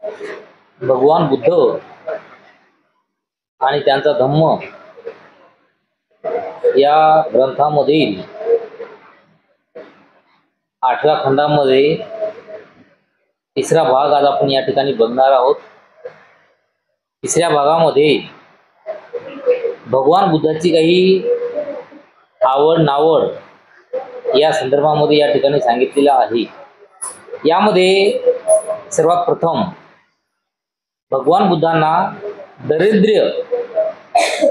भगवान बुद्ध आणि त्यांचा धम्म या ग्रंथामधील 8व्या खंडामध्ये तिसरा भाग आज आपण या ठिकाणी बघणार आहोत। तिसऱ्या भागामध्ये भगवान बुद्धाची काही आवड नावड या संदर्भामध्ये या ठिकाणी सांगितलेलं आहे। यामध्ये सर्वात प्रथम भगवान बुद्धांना दारिद्र्य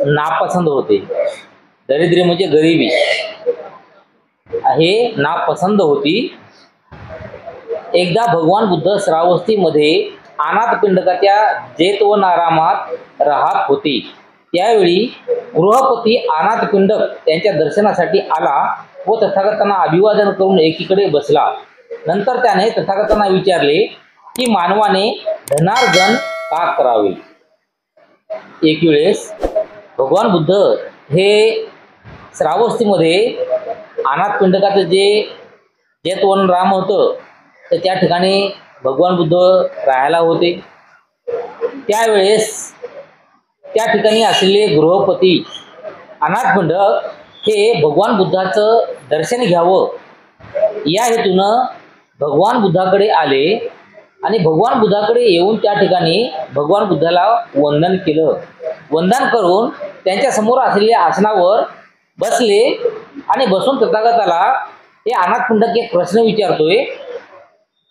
नापसंत होते। दारिद्र्य म्हणजे गरिबी हे नापसंत होती। एकदा भगवान बुद्ध श्रावस्तीमध्ये अनाथ पिंडकाच्या जेतवन आरामात राहत होते। त्यावेळी गृहपती अनाथ पिंडक त्यांच्या दर्शनासाठी आला व तथागतांना अभिवादन करून एकीकडे बसला। नंतर त्याने तथागतांना विचारले की मानवाने धनार्जन का करावे। एक वेळेस भगवान बुद्ध हे श्रावस्तीमध्ये अनाथ पिंडकाचं जे जेतवन राम होतं तर त्या ठिकाणी भगवान बुद्ध राहायला होते। त्यावेळेस त्या ठिकाणी असलेले गृहपती अनाथ पिंडक हे भगवान बुद्धाचं दर्शन घ्यावं या हेतूनं भगवान बुद्धाकडे आले आणि भगवान बुद्धाकडे येऊन त्या ठिकाणी भगवान बुद्धाला वंदन केलं। वंदन करून त्यांच्या समोर असलेल्या आसनावर बसले आणि बसून तथागताला हे अनाथ पिंडक एक प्रश्न विचारतोय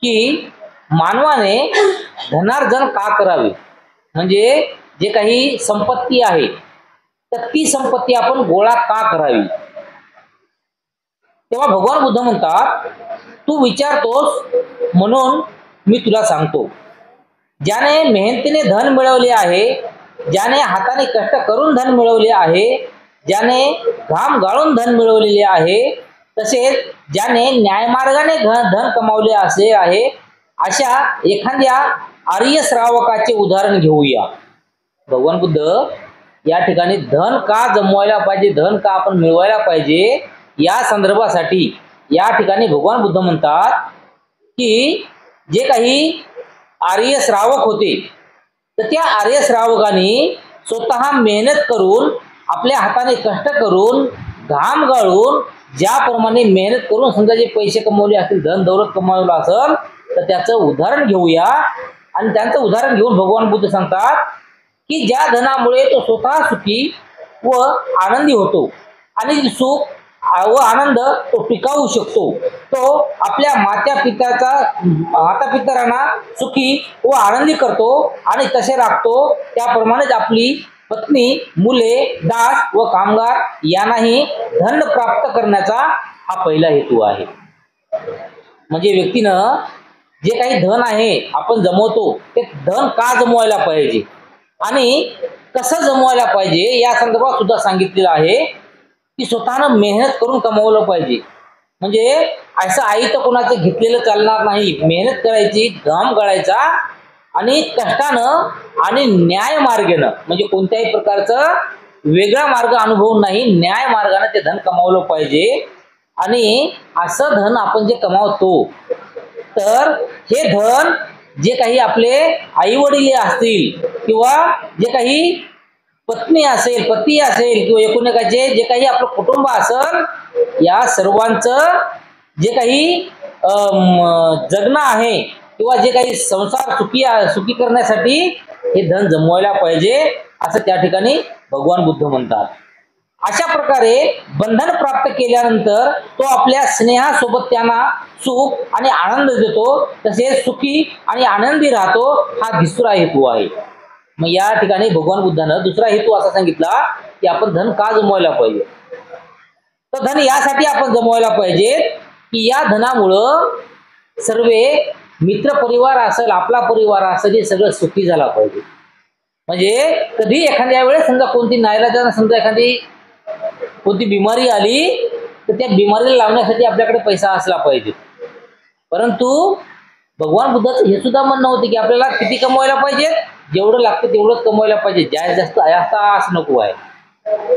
की मानवाने धनार्जन का करावे, म्हणजे जे काही संपत्ती आहे तर ती संपत्ती आपण गोळा का करावी। तेव्हा भगवान बुद्ध म्हणतात तू विचारतोस म्हणून मी तुला सांगतो। ज्याने मेहनतीने धन मिळवले आहे, ज्याने हाताने कष्ट करून धन मिळवले आहे, ज्याने घाम गाळून धन मिळवलेले आहे, तसेच ज्याने न्यायमार्गाने धन कमावले असे आहे, अशा एखाद्या आर्य श्रावकाचे उदाहरण घेऊया। भगवान बुद्ध या ठिकाणी धन का जमवायला पाहिजे, धन का आपण मिळवायला पाहिजे या संदर्भासाठी या ठिकाणी भगवान बुद्ध म्हणतात की जे काही आर्य श्रावक होते तर त्या आर्य श्रावकांनी स्वतः मेहनत करून आपल्या हाताने कष्ट करून घाम गाळून ज्याप्रमाणे मेहनत करून समजा जे पैसे कमवले असतील, धन दौलत कमावलं असेल तर त्याचं उदाहरण घेऊया। आणि त्यांचं उदाहरण घेऊन भगवान बुद्ध सांगतात की ज्या धनामुळे तो स्वतः सुखी व आनंदी होतो आणि सुख व आनंद तो टिकावू शकतो, तो आपल्या माता-पितरांना सुखी व आनंदी करतो आणि तसे राखतो। त्याप्रमाणेच आपली पत्नी, मुले, दास व कामगार यांनाही धन प्राप्त करण्याचा हा पहिला हेतू आहे। म्हणजे व्यक्तीनं जे काही धन आहे आपण जमवतो ते धन का जमवायला पाहिजे आणि कसं जमवायला पाहिजे या संदर्भात सुद्धा सांगितलेलं आहे की स्वतःनं मेहनत करून कमवलं पाहिजे। म्हणजे असं आई तर कोणाचं घेतलेलं चालणार नाही, मेहनत करायची, घाम गळायचा आणि कष्टानं आणि न्याय मार्गानं, म्हणजे कोणत्याही प्रकारचं वेगळा मार्ग अनुभवून नाही, न्याय मार्गाने ते धन कमावलं पाहिजे। आणि असं धन आपण जे कमावतो तर हे धन जे काही आपले आई वडील असतील किंवा जे काही पत्नी असेल, पती असेल किंवा एकूणकाचे जे काही आपलं कुटुंब असेल या सर्वांचं जे काही जगणं आहे किंवा जे काही संसार सुखी करण्यासाठी हे धन जमवायला पाहिजे असं त्या ठिकाणी भगवान बुद्ध म्हणतात। अशा प्रकारे बंधन प्राप्त केल्यानंतर तो आपल्या स्नेहासोबत त्यांना सुख आणि आनंद देतो, तसेच सुखी आणि आनंदी राहतो। हा दुसरा हेतू आहे। मग या ठिकाणी भगवान बुद्धानं दुसरा हेतू असा सांगितला की आपण धन का जमवायला पाहिजे। तर धन यासाठी आपण जमवायला पाहिजे की या धनामुळं सर्व मित्र परिवार असेल, आपला परिवार असेल, हे सगळं सुखी झाला पाहिजे। म्हणजे कधी एखाद्या वेळेस समजा कोणती नाईलाजाने समजा एखादी कोणती बिमारी आली तर त्या बिमारीला लावण्यासाठी आपल्याकडे पैसा असला पाहिजे। परंतु भगवान बुद्धाचं हे सुद्धा म्हणणं होतं की आपल्याला किती कमवायला पाहिजे, जेवढं लागतं तेवढंच कमवायला पाहिजे, जास्त असं नको आहे।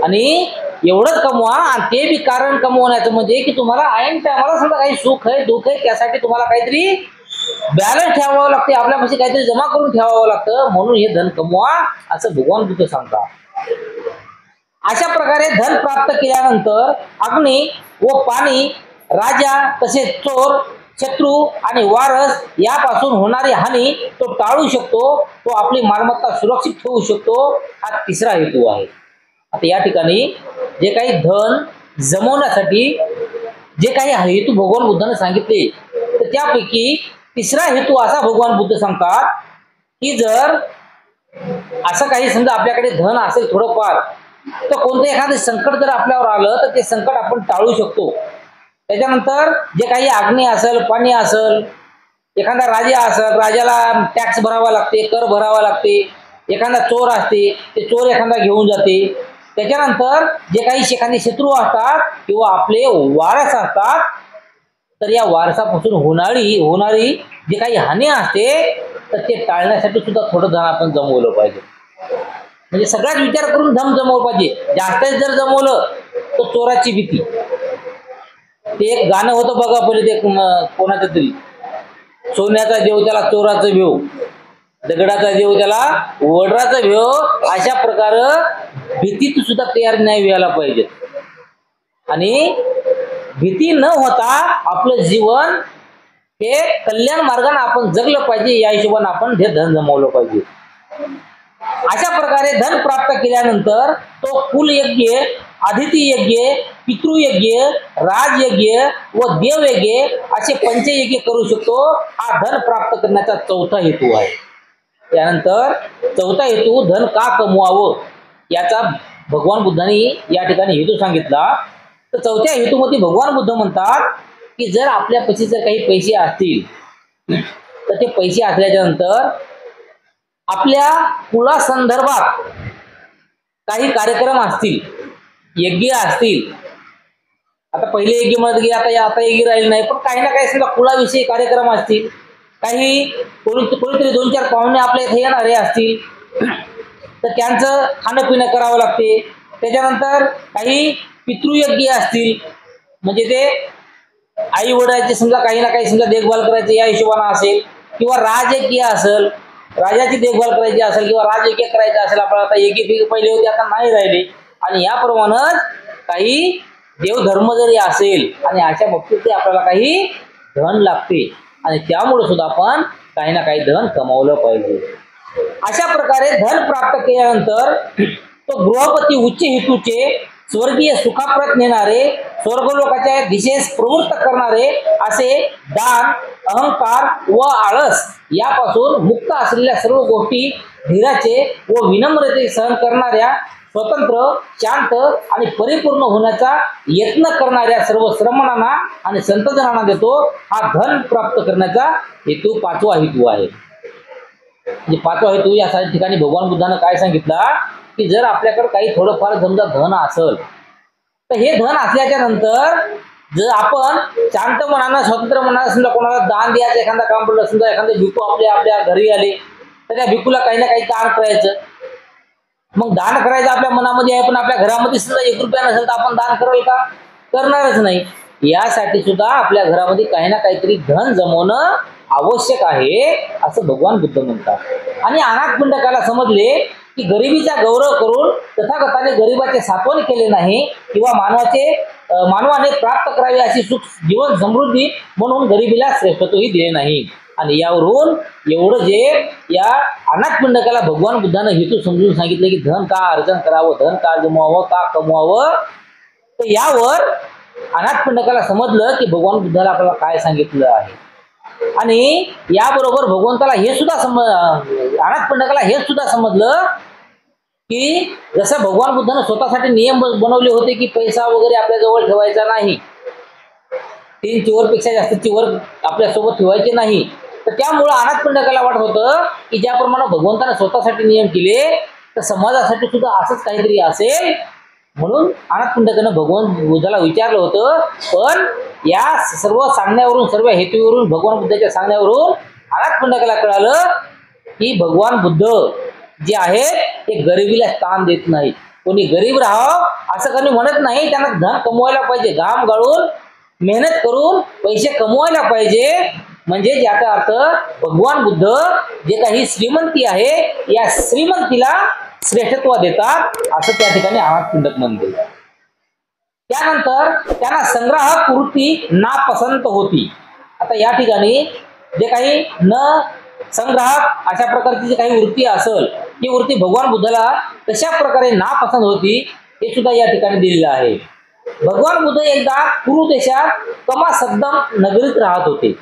आणि एवढंच कमवा आणि ते बी कारण कमवण्याचं म्हणजे की तुम्हाला ऐन टायमाला समजा काही सुख आहे दुःख आहे त्यासाठी तुम्हाला काहीतरी बॅलन्स ठेवावं लागते, आपल्यापाशी काहीतरी जमा करून ठेवावं लागतं, म्हणून हे धन कमवा असं भगवान बुद्ध सांगतात. अशा प्रकारे धन प्राप्त केल्यानंतर अग्नी व पाणी, राजा तसेच चोर, शत्रू आणि वारस यापासून होणारी हानी तो टाळू शकतो, तो आपली मालमत्ता सुरक्षित ठेवू शकतो. हा तिसरा हेतू आहे. आता या ठिकाणी जे काही धन जमवण्यासाठी जे काही हेतू भगवान बुद्धाने सांगितले, तर त्यापैकी तिसरा हेतू असा भगवान बुद्ध सांगतात की जर असं काही समजा आपल्याकडे धन असेल थोडंफार, तर कोणतं एखादं संकट जर आपल्यावर आलं तर ते संकट आपण टाळू शकतो. त्याच्यानंतर जे काही अग्नी असेल, पाणी असेल, एखादा राजा असेल, राजाला टॅक्स भरावा लागते, कर भरावा लागते, एखादा चोर असते, ते चोर एखादा घेऊन जाते. त्याच्यानंतर जे काही एखादे शत्रू असतात किंवा आपले वारस असतात, तर या वारसापासून होणारी जे काही हानी असते तर ते टाळण्यासाठी सुद्धा थोडं धन आपण जमवलं पाहिजे. म्हणजे सगळ्यात विचार करून धन जमवलं पाहिजे. जास्त जर जमवलं तर चोराची भीती. ते एक गाणं होतं बघा पहिले, ते कोणाचं तरी, सोन्याचा देव त्याला चोराचा भेव, दगडाचा देव त्याला वडराचा भेव. अशा प्रकारे भीतीत सुद्धा तयार नाही व्हायला पाहिजे. आणि भीती न होता आपलं जीवन हे कल्याण मार्गाने आपण जगलं पाहिजे, या हिशोबाने आपण हे धन जमवलं पाहिजे. अशा प्रकारे धन प्राप्त केल्यानंतर तो कुलयज्ञ, आदिती यज्ञ, पितृयज्ञ, राजयज्ञ व देवयज्ञ असे पंचयज्ञ करू शकतो. हा धन प्राप्त करण्याचा चौथा हेतू आहे. त्यानंतर चौथा हेतू धन का कमवावं याचा भगवान बुद्धांनी या ठिकाणी हेतू सांगितला. तर चौथ्या हेतूमध्ये भगवान बुद्ध म्हणतात की जर आपल्यापाशी जर काही पैसे असतील तर ते पैसे असल्याच्या नंतर आपल्या कुळासंदर्भात काही कार्यक्रम असतील, यज्ञ असतील. आता पहिले यज्ञ म्हणत की आता यज्ञ राहिले नाही, पण काही ना काही समजा कुळाविषयी कार्यक्रम असतील, काही कोणीतरी 2-4 पाहुणे आपल्या इथे येणारे असतील, तर त्यांचं खाणं पिणं करावं लागते. त्याच्यानंतर काही पितृयज्ञ असतील, म्हणजे ते आई वडिलांची समजा काही ना काही समजा देखभाल करायची या हिशोबाने असेल, किंवा राजयज्ञ असेल, राजाची देखभाल करायची असेल, किंवा राजयज्ञ करायचं असेल. आपल्याला आता यज्ञ पहिले होते, आता नाही राहिले. आणि याप्रमाणे काही देवधर्म जरी असेल आणि अशा बाबतीत आपल्याला काही धन लागते, आणि त्यामुळे सुद्धा आपण काही ना काही धन कमावलं पाहिजे. अशा प्रकारे धन प्राप्त केल्यानंतर तो गृहपती उच्च हेतूचे, स्वर्गीय सुखाप्रत नेणारे, स्वर्गलोकाच्या दिशेस प्रवृत्त करणारे असे दान, अहंकार व आळस यापासून मुक्त असलेल्या सर्व गोष्टी धीराचे व विनम्रते सहन करणाऱ्या, स्वतंत्र, शांत आणि परिपूर्ण होण्याचा यत्न करणाऱ्या सर्व श्रमणांना आणि संतजनांना देतो. हा धन प्राप्त करण्याचा हेतू पाचवा हेतू आहे. म्हणजे पाचवा हेतू या ठिकाणी भगवान बुद्धानं काय सांगितला की जर आपल्याकडे काही थोडंफार समजा धन असेल, तर हे धन असल्याच्या नंतर जर आपण शांत मनानं, स्वतंत्र मनानं समजा कोणाला दान द्यायचं, एखादा काम पडलं, समजा एखादे भिकू आपल्या घरी आले, तर त्या भिकूला काही ना काही दान करायचं. मग दान करायचं आपल्या मनामध्ये आहे, पण आपल्या घरामध्ये सुद्धा 1 रुपया नसेल तर आपण दान करेल का? करणारच नाही. यासाठी सुद्धा आपल्या घरामध्ये काही ना काहीतरी धन जमवणं आवश्यक आहे असं भगवान बुद्ध म्हणतात. आणि अनाथपिंडकाला समजले की गरिबीचा गौरव करून तथागताने गरिबाचे सात्वन केले नाही, किंवा मानवाने प्राप्त करावी अशी सुख, जीवन, समृद्धी म्हणून गरिबीला श्रेष्ठत्वही दिले नाही. आणि यावरून एवढं जे या अनाथपिंडकाला भगवान बुद्धानं हेतू समजून सांगितले की धन का अर्जन करावं, धन का जमवावं, का कमवावं, तर यावर अनाथपिंडकाला समजलं की भगवान बुद्धाला आपल्याला काय सांगितलं आहे. आणि याबरोबर भगवंताला हे सुद्धा अनाथपिंडकाला हे सुद्धा समजलं की जसं भगवान बुद्धानं स्वतःसाठी नियम बनवले होते की पैसा वगैरे आपल्या जवळ ठेवायचा नाही, 3 चिवरपेक्षा जास्त चिवर आपल्यासोबत ठेवायचे नाही, तर त्यामुळं अनाथपिंडकाला वाटत होतं की ज्याप्रमाणे भगवंताने स्वतःसाठी नियम केले तर समाजासाठी सुद्धा असंच काहीतरी असेल. म्हणून अनाथपिंडकानं भगवान बुद्धाला विचारलं होतं. पण या सर्व सांगण्यावरून, सर्व हेतूवरून, भगवान बुद्धाच्या सांगण्यावरून अनाथपिंडकाला कळालं की भगवान बुद्ध जे आहे ते गरिबीला स्थान देत नाही. कोणी गरीब राहावं असं कोणी म्हणत नाही. त्यांना धन कमवायला पाहिजे, घाम गाळून मेहनत करून पैसे कमवायला पाहिजे. म्हणजे ज्याचा अर्थ भगवान बुद्ध जे काही श्रीमंती आहे या श्रीमंतीला श्रेष्ठत्व देतात असं त्या ठिकाणी अनाथ पिंडक म्हणते. त्यानंतर त्यांना संग्राहक वृत्ती नापसंत होती. आता या ठिकाणी जे काही न संग्राहक अशा प्रकारची जी काही वृत्ती असेल ती वृत्ती भगवान बुद्धाला कशा प्रकारे नापसंत होती हे सुद्धा या ठिकाणी दिलेलं आहे. भगवान बुद्ध एकदा कुरु देशात कमा सद्दम नगरीत राहत होते.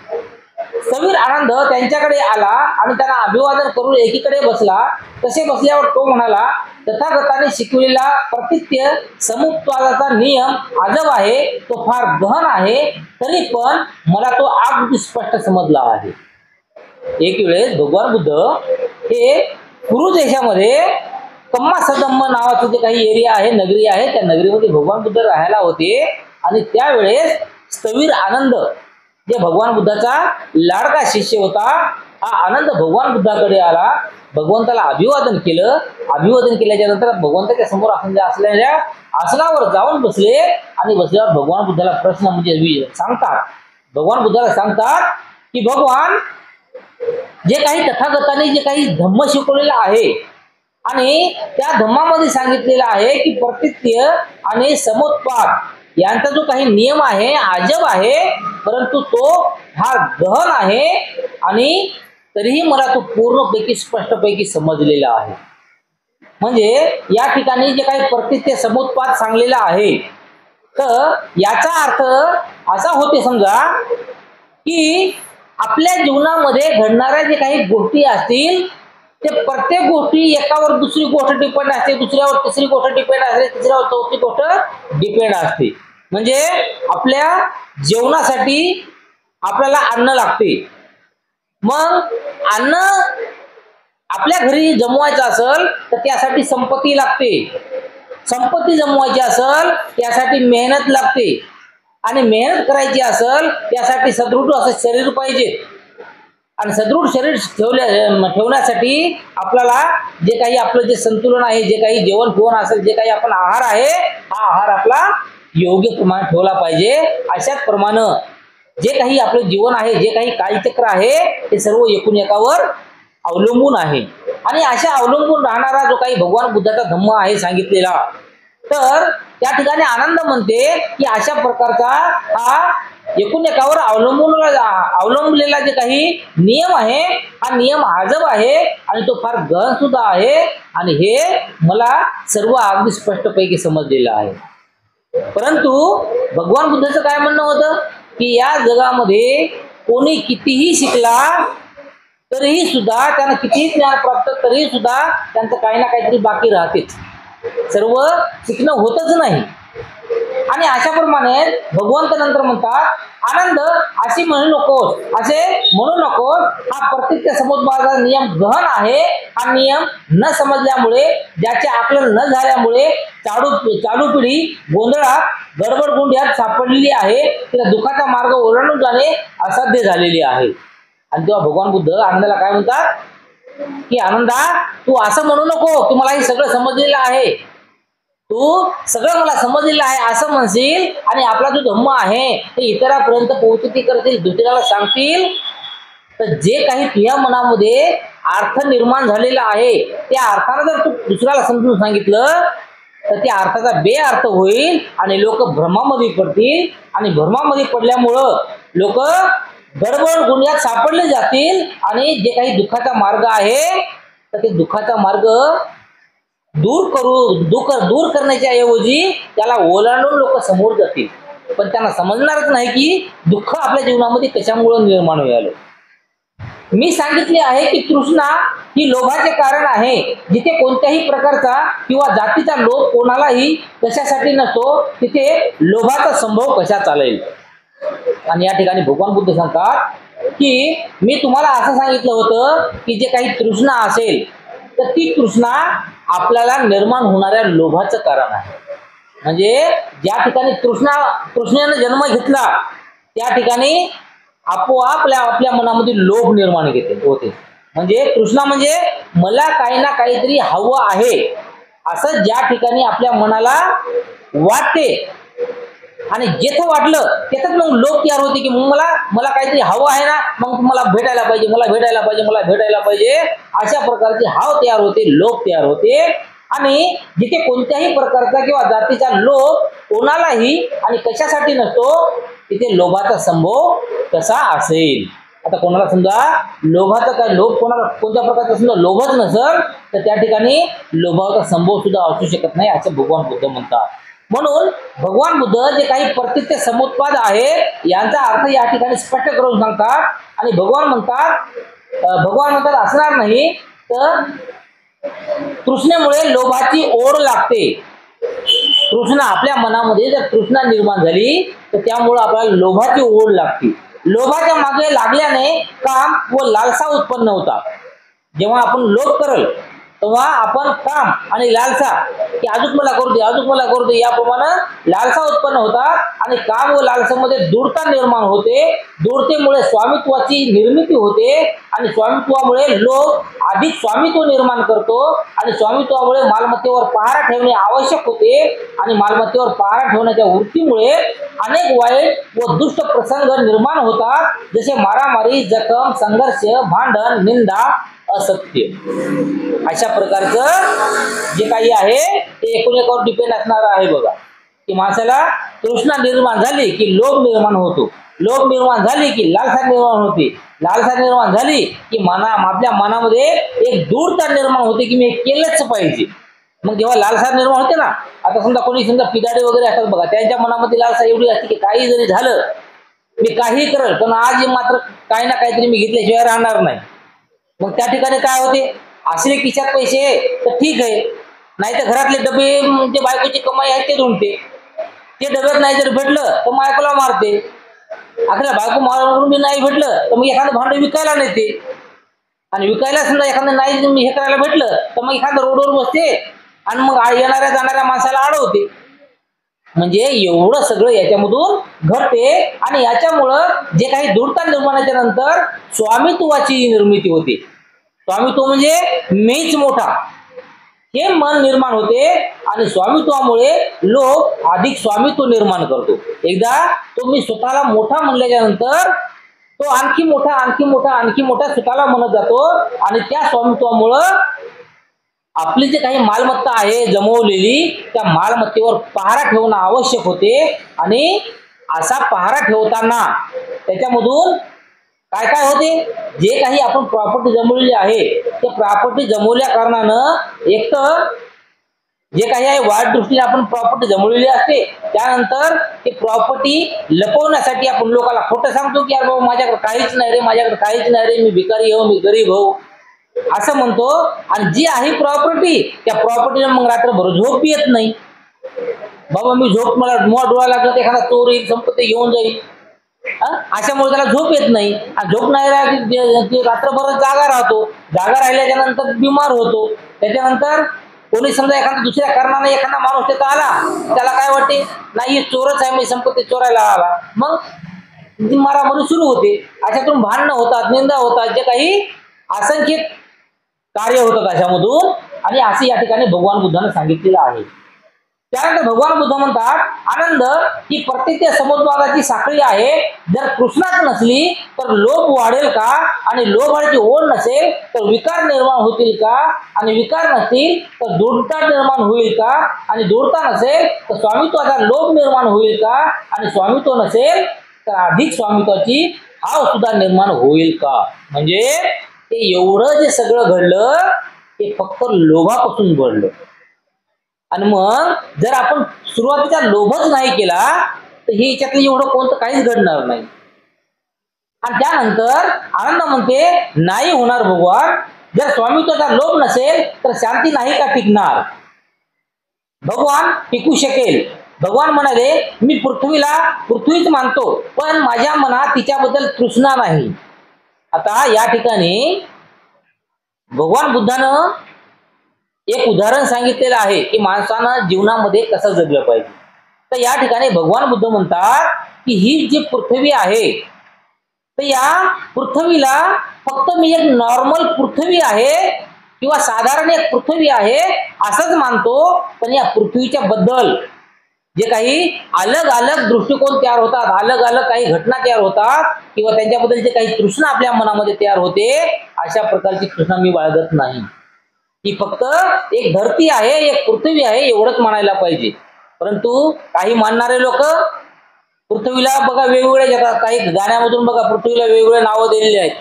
सवीर आनंद त्यांच्याकडे आला आणि त्यांना अभिवादन करून एकीकडे बसला. तसे बसल्यावर तो म्हणाला, तथागताने शिकवलेला प्रतित्य समुत्पादाचा नियम अजब आहे, तो फार गहन आहे, तरी पण मला तो अगदी स्पष्ट समजला आहे. एक वेळेस भगवान बुद्ध हे कुरु देशामध्ये कम्मा सदम्म नावाचं जे काही एरिया आहे, नगरी आहे, त्या नगरीमध्ये भगवान बुद्ध राहायला होते. आणि त्यावेळेस स्थवीर आनंद जे भगवान बुद्धाचा लाडका शिष्य होता, हा आनंद भगवान बुद्धाकडे आला, भगवंताला अभिवादन केलं. अभिवादन केल्याच्या नंतर भगवंताच्या समोर असलेल्या आसनावर जाऊन बसले आणि बसल्यावर भगवान बुद्धाला प्रश्न म्हणजे सांगतात. भगवान बुद्धाला सांगतात की भगवान जे काही तथागताने जे काही धम्म शिकवलेलं आहे आणि त्या धम्मामध्ये सांगितलेलं आहे की प्रतित्य आणि समुत्पाद यांचा जो काही नियम आहे अजब आहे, परंतु तो फार गहन आहे आणि तरीही मला तो पूर्णपैकी स्पष्टपैकी समजलेला आहे. म्हणजे या ठिकाणी जे काही प्रतित्य समुत्पाद सांगलेला आहे तर याचा अर्थ असा होते समजा की आपल्या जीवनामध्ये घडणाऱ्या जे काही गोष्टी असतील ते प्रत्येक गोष्टी एकावर दुसरी गोष्ट डिपेंड असते, दुसऱ्यावर तिसरी गोष्ट डिपेंड असते, तिसऱ्यावर चौथी गोष्ट डिपेंड असते. म्हणजे आपल्या जेवणासाठी आपल्याला अन्न लागते. मग अन्न आपल्या घरी जमवायचं असेल तर त्यासाठी संपत्ती लागते. संपत्ती जमवायची असेल त्यासाठी मेहनत लागते आणि मेहनत करायची असेल त्यासाठी सदृढ असं शरीर पाहिजे. आणि सदृढ शरीर ठेवण्यासाठी आपल्याला जे काही आपलं जे संतुलन आहे, जे काही जेवण ठेवण असेल, जे काही आपण आहार आहे, हा आहार आपला योग्य प्रमाणात ठेवला पाहिजे. अशाच प्रमाणे जे काही आपलं जीवन आहे, जे काही कालचक्र आहे ते सर्व एकूण एकावर अवलंबून आहे. आणि अशा अवलंबून राहणारा जो काही भगवान बुद्धाचा धम्म आहे सांगितलेला, तर त्या ठिकाणी आनंद म्हणते की अशा प्रकारचा हा एकूण एकावर अवलंबलेला जे काही नियम आहे हा नियम अजब आहे आणि तो फार गहन सुद्धा आहे आणि हे मला सर्व अगदी स्पष्टपैकी समजलेलं आहे. परंतु भगवान बुद्धाचं काय म्हणणं होतं की या जगामध्ये कोणी कितीही शिकला तरीही सुद्धा त्यांना कितीही ज्ञान प्राप्त तरीही सुद्धा त्यांचं काही ना काहीतरी बाकी राहतेच, सर्व शिकणं होतच नाही. आणि अशाप्रमाणे भगवंत नंतर म्हणतात, आनंद अशी म्हणू नकोस, असे म्हणू नकोस, हा प्रतित्य समुत्पादाचा नियम गहन आहे. हा नियम न समजल्यामुळे, ज्याचे आकलन न झाल्यामुळे चालू पिढी गोंधळात गडबडगुंड्यात सापडलेली आहे, तिला दुःखाचा मार्ग ओलांडून जाणे असाध्य झालेले आहे. आणि तेव्हा भगवान बुद्ध आनंदाला काय म्हणतात की आनंदा, तू असं म्हणू नको की मला हे सगळं समजलेलं आहे, तू सगळं मला समजलेलं आहे असं म्हणशील आणि आपला जो धम्म आहे ते इतरांपर्यंत पोहोचती करतील, दुसऱ्याला सांगतील, तर जे काही तुझ्या मनामध्ये अर्थ निर्माण झालेला आहे त्या अर्थाला जर तू दुसऱ्याला समजून सांगितलं तर त्या अर्थाचा बेअर्थ होईल आणि लोक भ्रमामध्ये पडतील. आणि भ्रमामध्ये पडल्यामुळं लोक गडबड गुन्ह्यात सापडले जातील आणि जे काही दुःखाचा मार्ग आहे तर ते दुःखाचा मार्ग दूर करण्याच्या ऐवजी त्याला ओलांडून लोक समोर जातील. पण त्यांना समजणारच नाही की दुःख आपल्या जीवनामध्ये कशामुळे निर्माण व्हायला. मी सांगितले आहे की तृष्णा ही लोभाचे कारण आहे. जिथे कोणत्याही प्रकारचा किंवा जातीचा लोभ कोणालाही कशासाठी नसतो तिथे लोभाचा संभव कशा चालेल. आणि या ठिकाणी भगवान बुद्ध सांगतात की मी तुम्हाला असं सांगितलं होतं की जे काही तृष्णा असेल तर ती तृष्णा आपल्याला निर्माण होणाऱ्या लोभाचं कारण आहे. म्हणजे ज्या ठिकाणी तृष्णेनं जन्म घेतला त्या ठिकाणी आपोआप आपल्या मनामध्ये लोभ निर्माण होते. म्हणजे तृष्णा म्हणजे मला काही ना काहीतरी हवं आहे असं ज्या ठिकाणी आपल्या मनाला वाटते आणि जेथे वाटलं तेथेच मग लोभ तयार होते की मग मला काहीतरी हवं आहे ना, मग मला भेटायला पाहिजे, मला भेटायला पाहिजे, मला भेटायला पाहिजे, अशा प्रकारची हाव तयार होते, लोभ तयार होते. आणि जिथे कोणत्याही प्रकारचा किंवा जातीचा लोभ कोणालाही आणि कशासाठी नसतो तिथे लोभाचा संभव कसा असेल. आता कोणाला समजा लोभाचा काय लोभ कोणाला कोणत्या प्रकारचा समजा लोभच नसेल तर त्या ठिकाणी लोभाचा संभव सुद्धा असू शकत नाही असं भगवान बुद्ध म्हणतात. म्हणून भगवान बुद्ध जे काही प्रत्यक्ष समुत्पाद आहे यांचा अर्थ या ठिकाणी स्पष्ट करून सांगतात. आणि भगवान म्हणतात असणार नाही तर तृष्णेमुळे लोभाची ओढ लागते. तृष्णा आपल्या मनामध्ये जर तृष्णा निर्माण झाली तर त्यामुळे आपल्याला लोभाची ओढ लागते. लोभाच्या मागे लागल्याने काम व लालसा उत्पन्न होतात. जेव्हा आपण लोभ करल तेव्हा आपण काम आणि लालसा की अजून मला करू दे याप्रमाणे लालसा उत्पन्न होतात. आणि काम व लालसेमध्ये दूरता निर्माण होते. दूरतेमुळे स्वामित्वाची निर्मिती होते. आणि स्वामित्वामुळे लोभ अधिक स्वामित्व निर्माण करतो. आणि स्वामित्वामुळे मालमत्तेवर पहारा ठेवणे आवश्यक होते. आणि मालमत्तेवर पहारा ठेवण्याच्या वृत्तीमुळे अनेक वाईट व दुष्ट प्रसंग निर्माण होतात. जसे मारामारी, जखम, संघर्ष, भांडण, निंदा, असत्य. अशा प्रकारचं जे काही आहे ते एकूण डिपेंड असणार आहे. बघा की माणसाला तृष्णा निर्माण झाली की लोभ निर्माण होतो. लोभ निर्माण झाली की लालसा निर्माण होते. लालसा निर्माण झाली की आपल्या मनामध्ये एक दूरता निर्माण होते की मी हे केलंच पाहिजे. मग जेव्हा लालसा निर्माण होते ना, आता समजा कोणी पिदाडे वगैरे असतात बघा, त्यांच्या मनामध्ये लालसा एवढी असते की काही जरी झालं मी काही करल पण आज मात्र काही ना काहीतरी मी घेतल्याशिवाय राहणार नाही. मग त्या ठिकाणी काय होते, असले खिशात पैसे तर ठीक आहे, नाही तर घरातले डबे जे बायकोची कमाई आहे ते ढूंढते. ते डब्यात नाही जर भेटलं तर बायकोला मारते. आपल्याला बायको मारून मी नाही भेटलं तर मग एखादं भांडं विकायला नेते. आणि विकायला समजा एखादं नाही मी हे करायला भेटलं तर मग एखादं रोडवर बसते आणि मग येणाऱ्या जाणाऱ्या माणसाला अडवते. म्हणजे एवढं सगळं याच्यामधून घडते. आणि याच्यामुळं जे काही दूरता निर्माणाच्या नंतर स्वामित्वाची निर्मिती होते. स्वामित्व म्हणजे मीच मोठा हे मन निर्माण होते. आणि स्वामित्वामुळे लोक अधिक स्वामित्व निर्माण करतो. एकदा तो मी स्वतःला मोठा म्हणल्याच्या नंतर तो आणखी मोठा स्वतःला म्हणत जातो. आणि त्या स्वामित्वामुळं आपली जे काही मालमत्ता आहे जमवलेली त्या मालमत्तेवर पहारा ठेवणं आवश्यक होते. आणि असा पहारा ठेवताना त्याच्यामधून काय काय होते, जे काही आपण प्रॉपर्टी जमवलेली आहे ते प्रॉपर्टी जमवल्या कारणानं एक तर जे काही आहे वाईट दृष्टीने आपण प्रॉपर्टी जमवलेली असते. त्यानंतर ती प्रॉपर्टी लपवण्यासाठी आपण लोकांना खोटं सांगतो की यार बाबा माझ्याकडे काहीच नाही रे, मी भिकारी हो, मी गरीब हो असं म्हणतो. आणि जी आहे प्रॉपर्टी त्या प्रॉपर्टीला मग रात्रभर झोप येत नाही. बाबा मी मला डोळा लागला तर एखादा चोर येईल, संपत्ती घेऊन जाईल, अशामुळे त्याला झोप येत नाही. आणि झोप नाही राहिली रात्रभर जागा राहतो. जागा राहिल्याच्या नंतर बिमार होतो. त्याच्यानंतर कोणी समजा एखादा दुसऱ्या कारणाने एखादा माणूस त्याचा आला त्याला काय वाटते, नाही चोरच आहे, मी संपत्ती चोरायला आला, मग मारामारी सुरू होते. अशातून भांडणं होतात, निंदा होतात, जे काही असंख्य कार्य होतात अशामधून. आणि असे या ठिकाणी भगवान बुद्धाने सांगितलेलं आहे. त्यानंतर भगवान बुद्ध म्हणतात आनंद ही प्रत्येक समुद्वादाची साखळी आहे. जर तृष्णाच नसली तर लोभ वाढेल का, आणि लोभाची ओढ नसेल तर विकार निर्माण होतील का, आणि विकार नसतील तर दूरता निर्माण होईल का, आणि दूरता नसेल तर स्वामित्वाचा लोभ निर्माण होईल का, आणि स्वामित्व नसेल तर अधिक स्वामित्वाची हाव सुद्धा निर्माण होईल का. म्हणजे ते एवढं जे सगळं घडलं ते फक्त लोभापासून घडलं. आणि मग जर आपण सुरुवातीचा लोभच नाही केला तर हे याच्यातलं एवढं कोणतं काहीच घडणार नाही. आणि त्यानंतर आनंद म्हणते नाही होणार भगवान, जर स्वामित्वाचा लोभ नसेल तर शांती नाही का टिकणार. भगवान टिकू शकेल. भगवान म्हणाले मी पृथ्वीच मानतो पण माझ्या मनात तिच्याबद्दल तृष्णा नाही. आता या ठिकाणी भगवान बुद्धानं एक उदाहरण सांगितलेलं आहे की माणसानं जीवनामध्ये कसं जगलं पाहिजे. तर या ठिकाणी भगवान बुद्ध म्हणतात की ही जी पृथ्वी आहे तर या पृथ्वीला फक्त मी एक नॉर्मल पृथ्वी आहे किंवा साधारण एक पृथ्वी आहे असंच मानतो. पण या पृथ्वीच्या बद्दल जे काही अलग अलग दृष्टिकोन तयार होतात, अलग अलग काही घटना तयार होतात किंवा त्यांच्याबद्दलचे काही तृष्णा आपल्या मनामध्ये तयार होते, अशा प्रकारची तृष्णा मी बाळगत नाही. ही फक्त एक धरती आहे, एक पृथ्वी आहे एवढंच मानायला पाहिजे. परंतु काही मानणारे लोक पृथ्वीला बघा वेगवेगळे घेतात. काही गाण्यामधून बघा पृथ्वीला वेगवेगळे नावं दिलेली आहेत.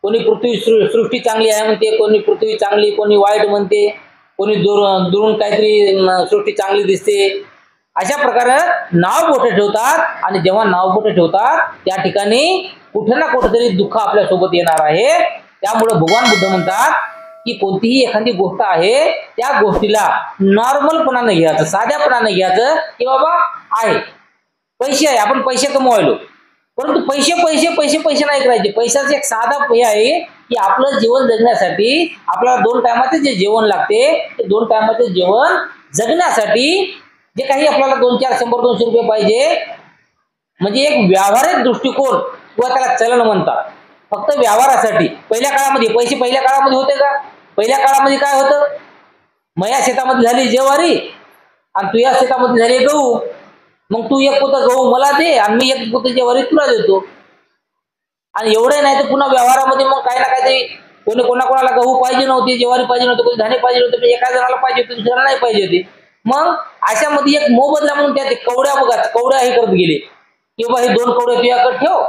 कोणी पृथ्वी सृष्टी चांगली आहे म्हणते, कोणी पृथ्वी चांगली, कोणी वाईट म्हणते, कोणी दुरून काहीतरी सृष्टी चांगली दिसते. अशा प्रकारे नाव मोठे ठेवतात आणि जेव्हा नाव मोठे ठेवतात त्या ठिकाणी कुठे ना कुठेतरी दुःख आपल्यासोबत येणार आहे. त्यामुळे भगवान बुद्ध म्हणतात की कोणतीही एखादी गोष्ट आहे त्या गोष्टीला नॉर्मलपणाने घ्यायचं, साध्यापणाने घ्यायचं की बाबा आहे पैसे आहे, आपण पैसे कमवायलो, परंतु पैसे पैसे पैसे पैसे नाही करायचे. पैशाचं एक साधा हे आहे की आपलं जीवन जगण्यासाठी आपल्याला 2 टायमाचे जे जेवण लागते ते 2 टायमाचे जेवण जगण्यासाठी जे काही आपल्याला 200, 100, 200 रुपये पाहिजे, म्हणजे एक व्यावहारिक दृष्टिकोन किंवा त्याला चलन म्हणतात. फक्त व्यवहारासाठी. पहिल्या काळामध्ये पैसे पहिल्या काळामध्ये होते का? पहिल्या काळामध्ये काय होतं? माझ्या शेतामध्ये झाली ज्वारी आणि तुझ्या शेतामध्ये झाली गहू, मग तू एक पोतं गहू मला दे आणि मी एक पोतं ज्वारी तुला देतो. आणि एवढे नाही तर पुन्हा व्यवहारामध्ये मग काही ना काहीतरी कोणी कोणाकोणाला गहू पाहिजे नव्हती, ज्वारी पाहिजे नव्हती, कोणी धान्य पाहिजे नव्हते, एका जणाला पाहिजे होते, दुसऱ्याला नाही पाहिजे होते. मग अशामध्ये एक मोबदला म्हणून त्या कवड्या बघा, कवड्या हे करत गेले की बाबा हे 2 कवड्या तुझ्याकडे ठेव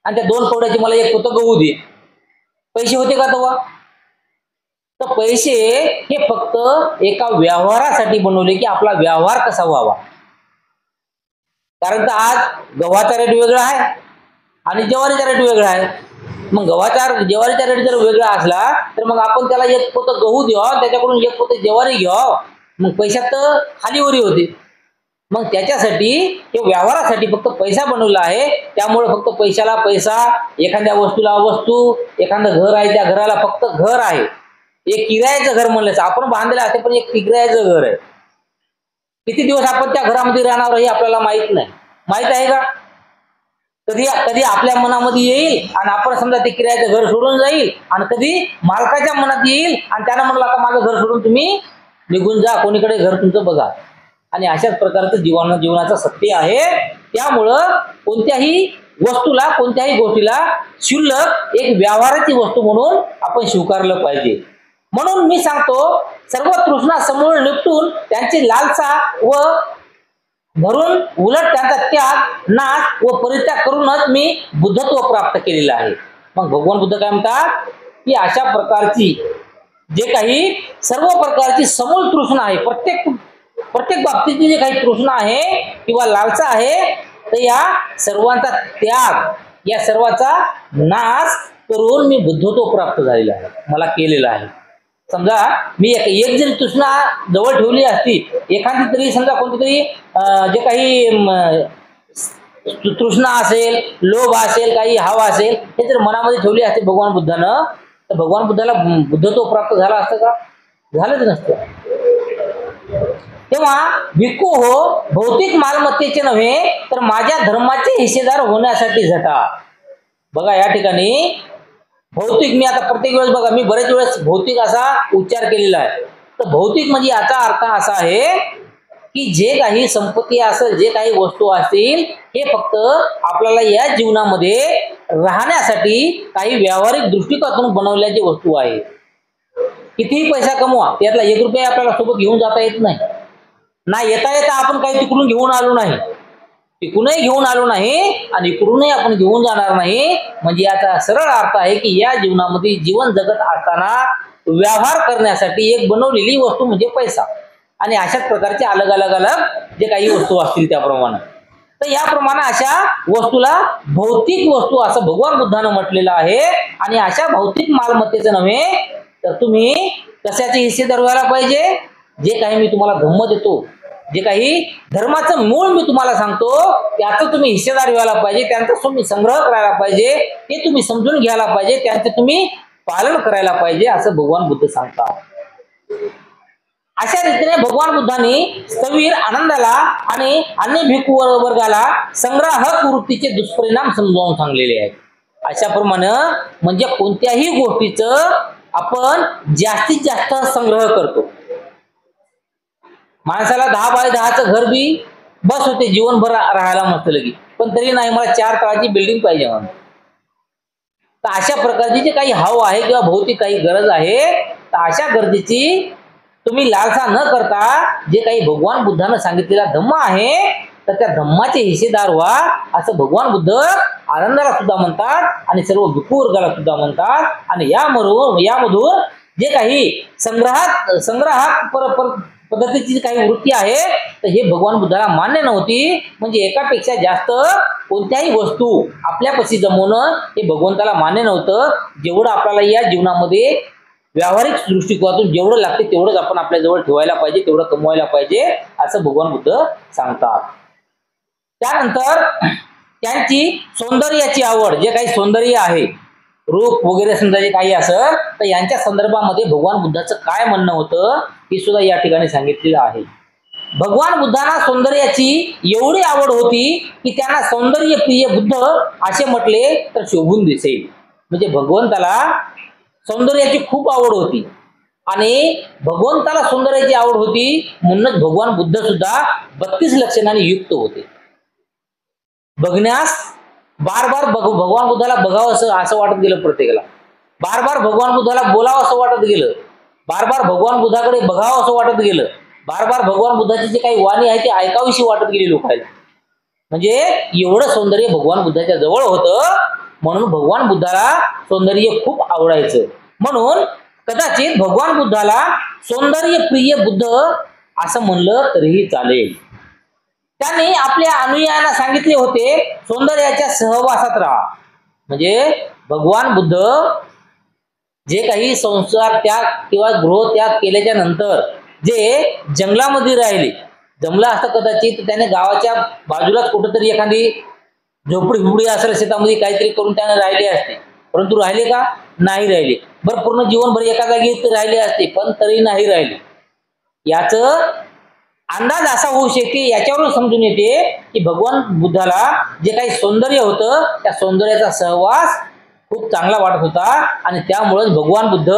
आणि त्या 2 कवड्याची मला एक पोतं गहू दे. पैसे होते का तेव्हा? तर पैसे हे फक्त एका व्यवहारासाठी बनवले की आपला व्यवहार कसा व्हावा. कारण तर आज गव्हाचा रेट वेगळा आहे आणि ज्वारीचा रेट वेगळा आहे. मग ज्वारीचा रेट जर वेगळा असला तर मग आपण त्याला एक पोतं गहू द्यावा, त्याच्याकडून एक पोतं ज्वारी घ्यावा, मग पैशात तर खालीवरी होते. मग त्याच्यासाठी हे व्यवहारासाठी फक्त पैसा बनवला आहे. त्यामुळे फक्त पैशाला पैसा, एखाद्या वस्तूला वस्तू, एखादं घर आहे त्या घराला फक्त घर आहे. एक किरायाचं घर म्हणलं, आपण बांधलेलं असते पण एक किरायाचं घर आहे. किती दिवस आपण त्या घरामध्ये राहणार हे आपल्याला माहित नाही. माहित आहे का? कधी कधी आपल्या मनामध्ये येईल आणि आपण समजा ते किरायाचं घर सोडून जाईल आणि कधी मालकाच्या मनात येईल आणि त्यानं म्हणलं का माझं घर सोडून तुम्ही निघून जा, कोणीकडे घर तुमचं बघा. आणि अशाच प्रकारचं जीवनाचं सत्य आहे. त्यामुळं कोणत्याही वस्तूला, कोणत्याही गोष्टीला क्षुल्लक एक व्यवहाराची वस्तू म्हणून आपण स्वीकारलं पाहिजे. म्हणून मी सांगतो सर्व तृष्णा समूळ निपटून त्यांची लालसा व भरून उलट त्यांचा त्याग, नाश व परित्याग करूनच मी बुद्धत्व प्राप्त केलेलं आहे. मग भगवान बुद्ध काय म्हणतात की अशा प्रकारची जे काही सर्व प्रकारची समूळ तृष्णा आहे, प्रत्येक बाबतीतली जे काही तृष्णा आहे किंवा लालसा आहे, तर या सर्वांचा त्याग, या सर्वाचा नाश करून मी बुद्धत्व प्राप्त झालेला आहे, मला केलेला आहे. समजा मी एक जरी तृष्णा जवळ ठेवली असती, एखादी तरी समजा कोणती तरी जे काही तृष्णा असेल, लोभ असेल, काही हवा असेल, हे जर मनामध्ये ठेवली असते भगवान बुद्धानं, तर भगवान बुद्धाला बुद्धत्व प्राप्त झालं असतं का? झालंच नसतं. तेव्हा भिक्खू हो, भौतिक मालमत्तेचे नव्हे तर माझ्या धर्माचे हिस्सेदार होण्यासाठी झटा. बघा या ठिकाणी भौतिक, मी आता प्रत्येक वेळेस बघा मी बरेच वेळेस भौतिक असा उच्चार केलेला आहे. तर भौतिक म्हणजे याचा अर्थ असा आहे की जे काही संपत्ती असेल, जे काही वस्तू असतील, हे फक्त आपल्याला या जीवनामध्ये राहण्यासाठी काही व्यावहारिक दृष्टिकोनातून बनवल्याची वस्तू आहे. कितीही पैसा कमवा, त्यातला 1 रुपया आपल्याला सोबत घेऊन जाता येत नाही. ना येता येता आपण काही तिकडून घेऊन आलो नाही, तिकडूनही घेऊन आलो नाही आणि इकडूनही आपण घेऊन जाणार नाही. म्हणजे याचा सरळ अर्थ आहे की या जीवनामध्ये जीवन जगत असताना व्यवहार करण्यासाठी एक बनवलेली वस्तू म्हणजे पैसा. आणि अशाच प्रकारचे अलग अलग अलग जे काही वस्तू असतील त्याप्रमाणे, तर याप्रमाणे अशा वस्तूला भौतिक वस्तू असं भगवान बुद्धानं म्हटलेलं आहे. आणि अशा भौतिक मालमत्तेचं नव्हे तर तुम्ही कशाचे हिस्सेदार व्हायला पाहिजे? जे काही मी तुम्हाला धम्म देतो, जे काही धर्माचं मूळ मी तुम्हाला सांगतो, त्याचं तुम्ही हिस्सेदार व्हायला पाहिजे, त्यांचा तुम्ही संग्रह करायला पाहिजे, ते तुम्ही समजून घ्यायला पाहिजे, त्यांचे तुम्ही पालन करायला पाहिजे, असं भगवान बुद्ध सांगतात. अशा रीतीने भगवान बुद्धांनी स्थविर आनंदाला आणि अन्य भिक्खू वर्गाला संग्राहक वृत्तीचे दुष्परिणाम समजावून सांगलेले आहेत. अशाप्रमाणे म्हणजे कोणत्याही गोष्टीचं आपण जास्तीत जास्त संग्रह करतो. माणसाला 10 बाय 10चं घर बी बस होते जीवनभर राहायला मस्त लगी, पण तरी नाही मला 4 तळाची बिल्डिंग पाहिजे म्हणून. तर अशा प्रकारची जे काही हाव आहे किंवा भौतिक काही गरज आहे, तर अशा गरजेची तुम्ही लालसा न करता जे काही भगवान बुद्धानं सांगितलेला धम्म आहे, तर त्या धम्माचे हिस्सेदार व्हा, असं भगवान बुद्ध आनंदाला सुद्धा म्हणतात आणि सर्व भिक्खू वर्गाला सुद्धा म्हणतात. आणि यामधून जे काही संग्राहक पद्धतीची काही वृत्ती आहे, तर हे भगवान बुद्धाला मान्य नव्हती. म्हणजे एकापेक्षा जास्त कोणत्याही वस्तू आपल्यापाशी जमवणं हे भगवंताला मान्य नव्हतं. जेवढं आपल्याला या जीवनामध्ये व्यावहारिक दृष्टिकोनातून जेवढं लागते तेवढंच आपण आपल्या जवळ ठेवायला पाहिजे, तेवढं कमवायला पाहिजे, असं भगवान बुद्ध सांगतात. त्यानंतर त्यांची सौंदर्याची आवड, जे काही सौंदर्य आहे, रूप वगैरे समजा जे काही असं, तर यांच्या संदर्भामध्ये भगवान बुद्धाचं काय म्हणणं होतं हे सुद्धा या ठिकाणी सांगितलेलं आहे. भगवान बुद्धांना सौंदर्याची एवढी आवड होती की त्यांना सौंदर्य प्रिय बुद्ध असे म्हटले तर शोभून दिसेल. म्हणजे भगवंताला सौंदर्याची खूप आवड होती आणि भगवंताला सौंदर्याची आवड होती, म्हणूनच भगवान बुद्ध सुद्धा 32 लक्षणांनी युक्त होते. बघण्यास बार बार भगवान बुद्धाला बघावं असं वाटत गेलं प्रत्येकाला, बार बार भगवान बुद्धाला बोलावं असं वाटत गेलं, बार बार भगवान बुद्धाकडे बघावं असं वाटत गेलं, बार बार भगवान बुद्धाची जी काही वाणी आहे ती ऐकावीशी वाटत गेली लोकांना. म्हणजे एवढं सौंदर्य भगवान बुद्धाच्या जवळ होतं, म्हणून भगवान बुद्धाला सौंदर्य खूप आवडायचं. म्हणून कदाचित भगवान बुद्धाला सौंदर्य प्रिय बुद्ध असं म्हणलं तरीही चालेल. त्यांनी आपल्या अनुयायांना सांगितले होते सौंदर्याच्या सहवासात राहा. म्हणजे भगवान बुद्ध जे काही संसार त्याग किंवा गृह त्याग केल्याच्या नंतर जे जंगलामध्ये राहिले, जमलं असतं कदाचित त्याने गावाच्या बाजूलाच कुठंतरी एखादी झोपडी फुपडी असेल शेतामध्ये काहीतरी करून त्याने राहिले असते, परंतु राहिले का? नाही राहिले. बरं पूर्ण जीवनभर एका जागी राहिले असते, पण तरी नाही राहिले. याचं अंदाज असा होऊ शकते, याच्यावरून समजून येते की भगवान बुद्धाला जे काही सौंदर्य होतं त्या सौंदर्याचा सहवास खूप चांगला वाटत होता. आणि त्यामुळेच भगवान बुद्ध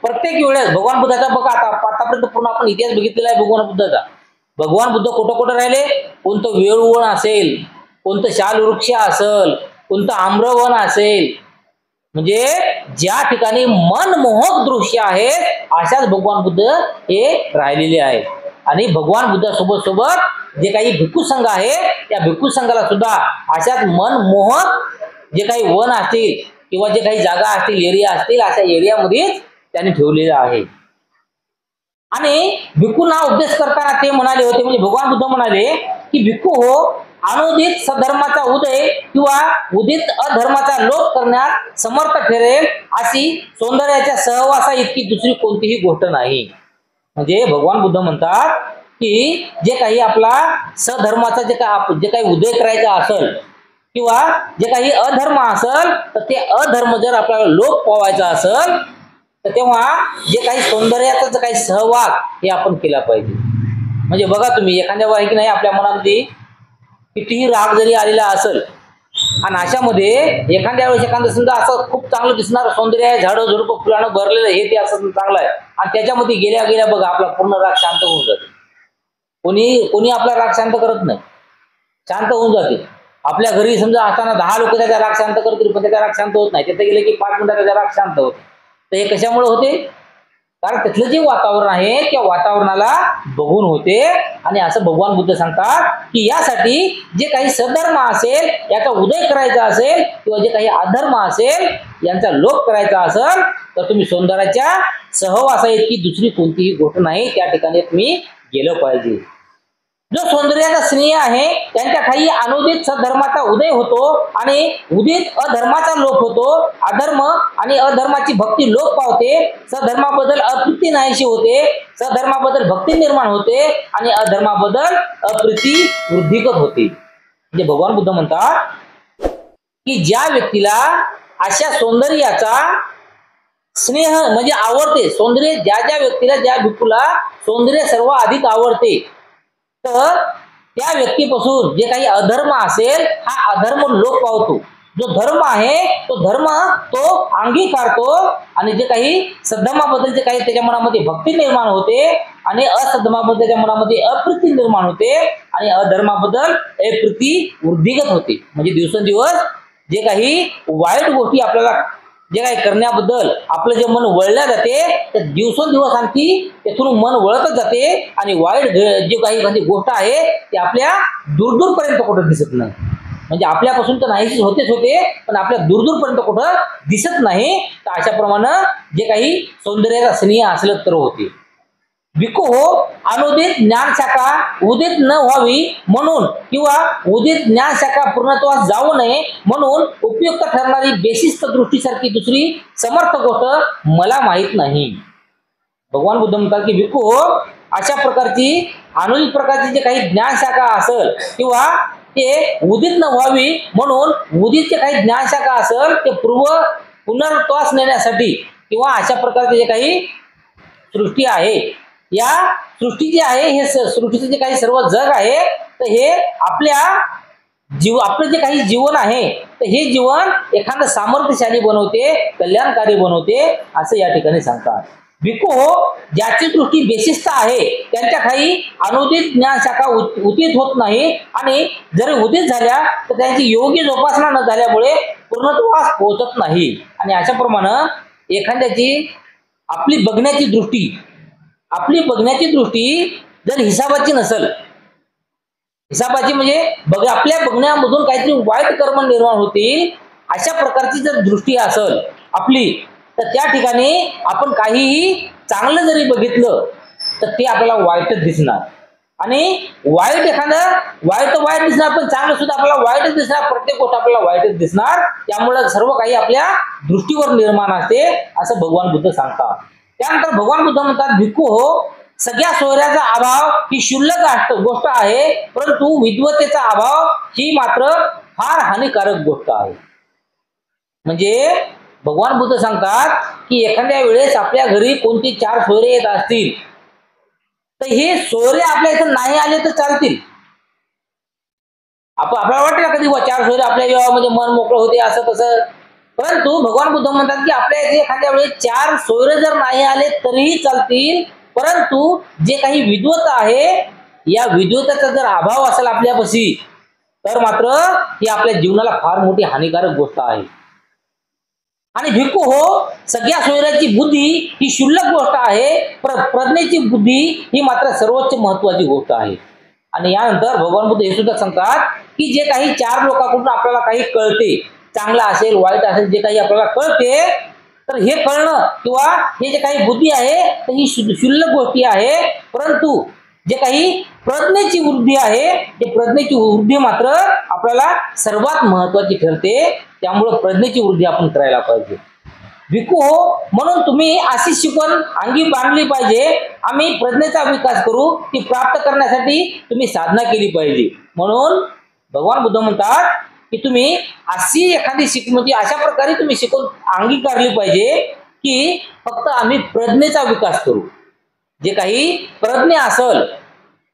प्रत्येक वेळेस भगवान बुद्धाचा बघा आतापर्यंत पूर्ण आपण इतिहास बघितलेला आहे भगवान बुद्धाचा. भगवान बुद्ध कुठं कुठं राहिले, कोणतं वेळवण असेल, कोणतं शाल वृक्ष असेल, कोणतं आम्रवन असेल, म्हणजे ज्या ठिकाणी मनमोहक दृश्य आहे अशाच भगवान बुद्ध हे राहिलेले आहेत. आणि भगवान बुद्धासोबत सोबत जे काही भिक्खू संघ आहे त्या भिक्खू संघाला सुद्धा अशाच मनमोहक जे काही वन असतील किंवा जे काही जागा असतील, एरिया असतील, अशा एरियामध्येच त्यांनी ठेवलेलं आहे. आणि भिक्खूंना उपदेश करताना ते म्हणाले होते, म्हणजे भगवान बुद्ध म्हणाले की भिक्खू हो, अनुदित सधर्माचा उदय किंवा उदित अधर्माचा लोप करण्यात समर्थ ठरेल अशी सौंदर्याच्या सहवासा इतकी दुसरी कोणतीही गोष्ट नाही. म्हणजे भगवान बुद्ध म्हणतात की जे काही आपला सधर्माचा जे काही उदय करायचा असेल किंवा जे काही अधर्म असेल, तर ते अधर्म जर आपल्याला लोप पावायचा असेल तर तेव्हा जे काही सौंदर्याचा जो काही सहवास हे आपण केला पाहिजे. म्हणजे बघा तुम्ही एखाद्या वेळी की नाही आपल्या मनामध्ये कितीही राग जरी आलेला असेल आणि अशामध्ये एखाद्या वेळेस एखादं समजा असं खूप चांगलं दिसणार सौंदर्य आहे, झाडं झुडपं फुलानं भरलेलं हे ते असं चांगलं आहे आणि त्याच्यामध्ये गेल्या गेल्या बघा आपला पूर्ण राग शांत होऊन जाते. कोणी आपला राग शांत करत नाही, शांत होऊन जाते. आपल्या घरी समजा असताना 10 लोक त्याचा राग शांत करतील पण त्याचा राग शांत होत नाही, तिथे गेले की 5 मिनिटात त्याचा राग शांत होतो. तर हे कशामुळे होते? कारण तिथलं जे वातावरण आहे त्या वातावरणाला बघून होते. आणि असं भगवान बुद्ध सांगतात की यासाठी जे काही सधर्म असेल याचा उदय करायचा असेल किंवा जे काही अधर्म असेल यांचा लोप करायचा असेल तर तुम्ही सौंदर्याच्या सहवासा इतकी दुसरी कोणतीही गोष्ट नाही, त्या ठिकाणी तुम्ही गेलं पाहिजे. जो सौंदर्याचा स्नेह आहे त्यांच्या ठाई अनुदित सधर्माचा उदय होतो आणि उदित अधर्माचा लोप होतो. अधर्म आणि अधर्माची भक्ती लोप पावते. सधर्माबद्दल अप्रीती नाहीशी होते, सधर्माबद्दल भक्ती निर्माण होते आणि अधर्माबद्दल अप्रीती वृद्धिगत होते. म्हणजे भगवान बुद्ध म्हणतात की ज्या व्यक्तीला अशा सौंदर्याचा स्नेह म्हणजे आवडते, सौंदर्य ज्या व्यक्तीला ज्या भिक्खूला सौंदर्य सर्व अधिक आवडते, तर त्या व्यक्तीपासून जे काही अधर्म असेल हा अधर्म लोप पावतो. जो धर्म आहे तो धर्म तो अंगीकारतो आणि जे काही सद्धर्माबद्दल जे काही त्याच्या मनामध्ये भक्ती निर्माण होते आणि असद्धर्माबद्दल त्याच्या मनामध्ये अप्रीती निर्माण होते आणि अधर्माबद्दल अप्रीती वृद्धिगत होते. म्हणजे दिवसेंदिवस जे काही वाईट गोष्टी आपल्याला जे काही करण्याबद्दल आपलं जे मन वळल्या जाते ते दिवसेंदिवस आणखी त्यातून मन वळतच जाते आणि वाईट जे काही एखादी गोष्ट आहे ती आपल्या दूरदूरपर्यंत कुठं दिसत नाही. म्हणजे आपल्यापासून तर नाहीच होतेच होते पण आपल्या दूरदूरपर्यंत कुठं दिसत नाही. तर अशाप्रमाणे जे काही सौंदर्याचा स्नेह असलं तर होते. भिक्खू हो, अनुदित ज्ञानशाखा उदित न व्हावी म्हणून किंवा उदित ज्ञानशाखा पूर्णत्वास जाऊ नये म्हणून उपयुक्त ठरणारी बेशिस्त दृष्टीसारखी दुसरी समर्थ गोष्ट मला माहित नाही. भगवान बुद्ध म्हणतात की भिक्खू हो, अशा प्रकारची अनुदित प्रकारची जे काही ज्ञानशाखा असेल किंवा ते उदित न व्हावी म्हणून उदित जे काही ज्ञानशाखा असेल ते पुनर्वास नेण्यासाठी किंवा अशा प्रकारचे जे काही सृष्टी आहे या सृष्टी जी आहे हे सृष्टीचे जे काही सर्व जग आहे तर हे आपलं जे काही जीवन आहे तर हे जीवन एखादं सामर्थ्यशाली बनवते, कल्याणकारी बनवते असं या ठिकाणी सांगतात. भिक्खू हो, ज्याची दृष्टी बेशिस्त आहे त्यांच्या काही अनुदित ज्ञानशाखा उदित होत नाही आणि जरी उदित झाल्या तर त्यांची योग्य जोपासना न झाल्यामुळे पूर्णत्वास पोहोचत नाही. आणि अशाप्रमाणे एखाद्याची आपली बघण्याची दृष्टी जर हिसाबाची नसेल, हिसाबाची म्हणजे आपल्या बघण्यामधून काहीतरी वाईट कर्म निर्माण होतील अशा प्रकारची जर दृष्टी असेल आपली तर त्या ठिकाणी आपण काहीही चांगलं जरी बघितलं तर ते आपल्याला वाईटच दिसणार. आणि वाईट दिसणार पण चांगलं सुद्धा आपल्याला वाईटच दिसणार. प्रत्येक गोष्ट आपल्याला वाईटच दिसणार. त्यामुळे सर्व काही आपल्या दृष्टीवर निर्माण असते असं भगवान बुद्ध सांगतात. त्यानंतर भगवान बुद्ध म्हणतात भिक्खू हो, सगळ्या सोयऱ्याचा अभाव ही क्षुल्लक गोष्ट आहे परंतु विद्वतेचा अभाव ही मात्र फार हानिकारक गोष्ट आहे. म्हणजे भगवान बुद्ध सांगतात की एखाद्या वेळेस आपल्या घरी कोणती 4 सोयरे येत असतील तर हे सोयरे आपल्या इथं नाही आले तर चालतील. आपल्याला वाटतं ना कधी 4 सोयरे आपल्या विवाहामध्ये मन मोकळं होते असं तसं, परंतु भगवान बुद्ध म्हणतात की आपल्या इथे एखाद्या वेळेस 4 सोयरे जर नाही आले तरीही चालतील, परंतु जे काही विद्वत आहे या विद्वतेचा जर अभाव असेल आपल्यापाशी तर मात्र ही आपल्या जीवनाला फार मोठी हानिकारक गोष्ट आहे. आणि भिक्खू हो, सगळ्या सोयऱ्याची बुद्धी ही क्षुल्लक गोष्ट आहे प्रज्ञेची बुद्धी ही मात्र सर्वोच्च महत्वाची गोष्ट आहे. आणि यानंतर भगवान बुद्ध हे सुद्धा सांगतात की जे काही 4 लोकांकडून आपल्याला काही कळते, चांगला असेल वाईट असेल जे काही आपल्याला कळते तर हे कळणं किंवा हे जे काही बुद्धी आहे तर ही क्षुल्लक गोष्टी आहे. परंतु जे काही प्रज्ञेची वृद्धी आहे ते प्रज्ञेची वृद्धी मात्र आपल्याला सर्वात महत्वाची ठरते. त्यामुळे प्रज्ञेची वृद्धी आपण करायला पाहिजे. भिक्खू हो, म्हणून तुम्ही अशी शिकवण अंगी बांधली पाहिजे. आम्ही प्रज्ञेचा विकास करू ती प्राप्त करण्यासाठी तुम्ही साधना केली पाहिजे. म्हणून भगवान बुद्ध म्हणतात की तुम्ही अशी एखादी म्हणजे अशा प्रकारे तुम्ही शिकवून अंगीकारली पाहिजे की फक्त आम्ही प्रज्ञेचा विकास करू. जे काही प्रज्ञा असेल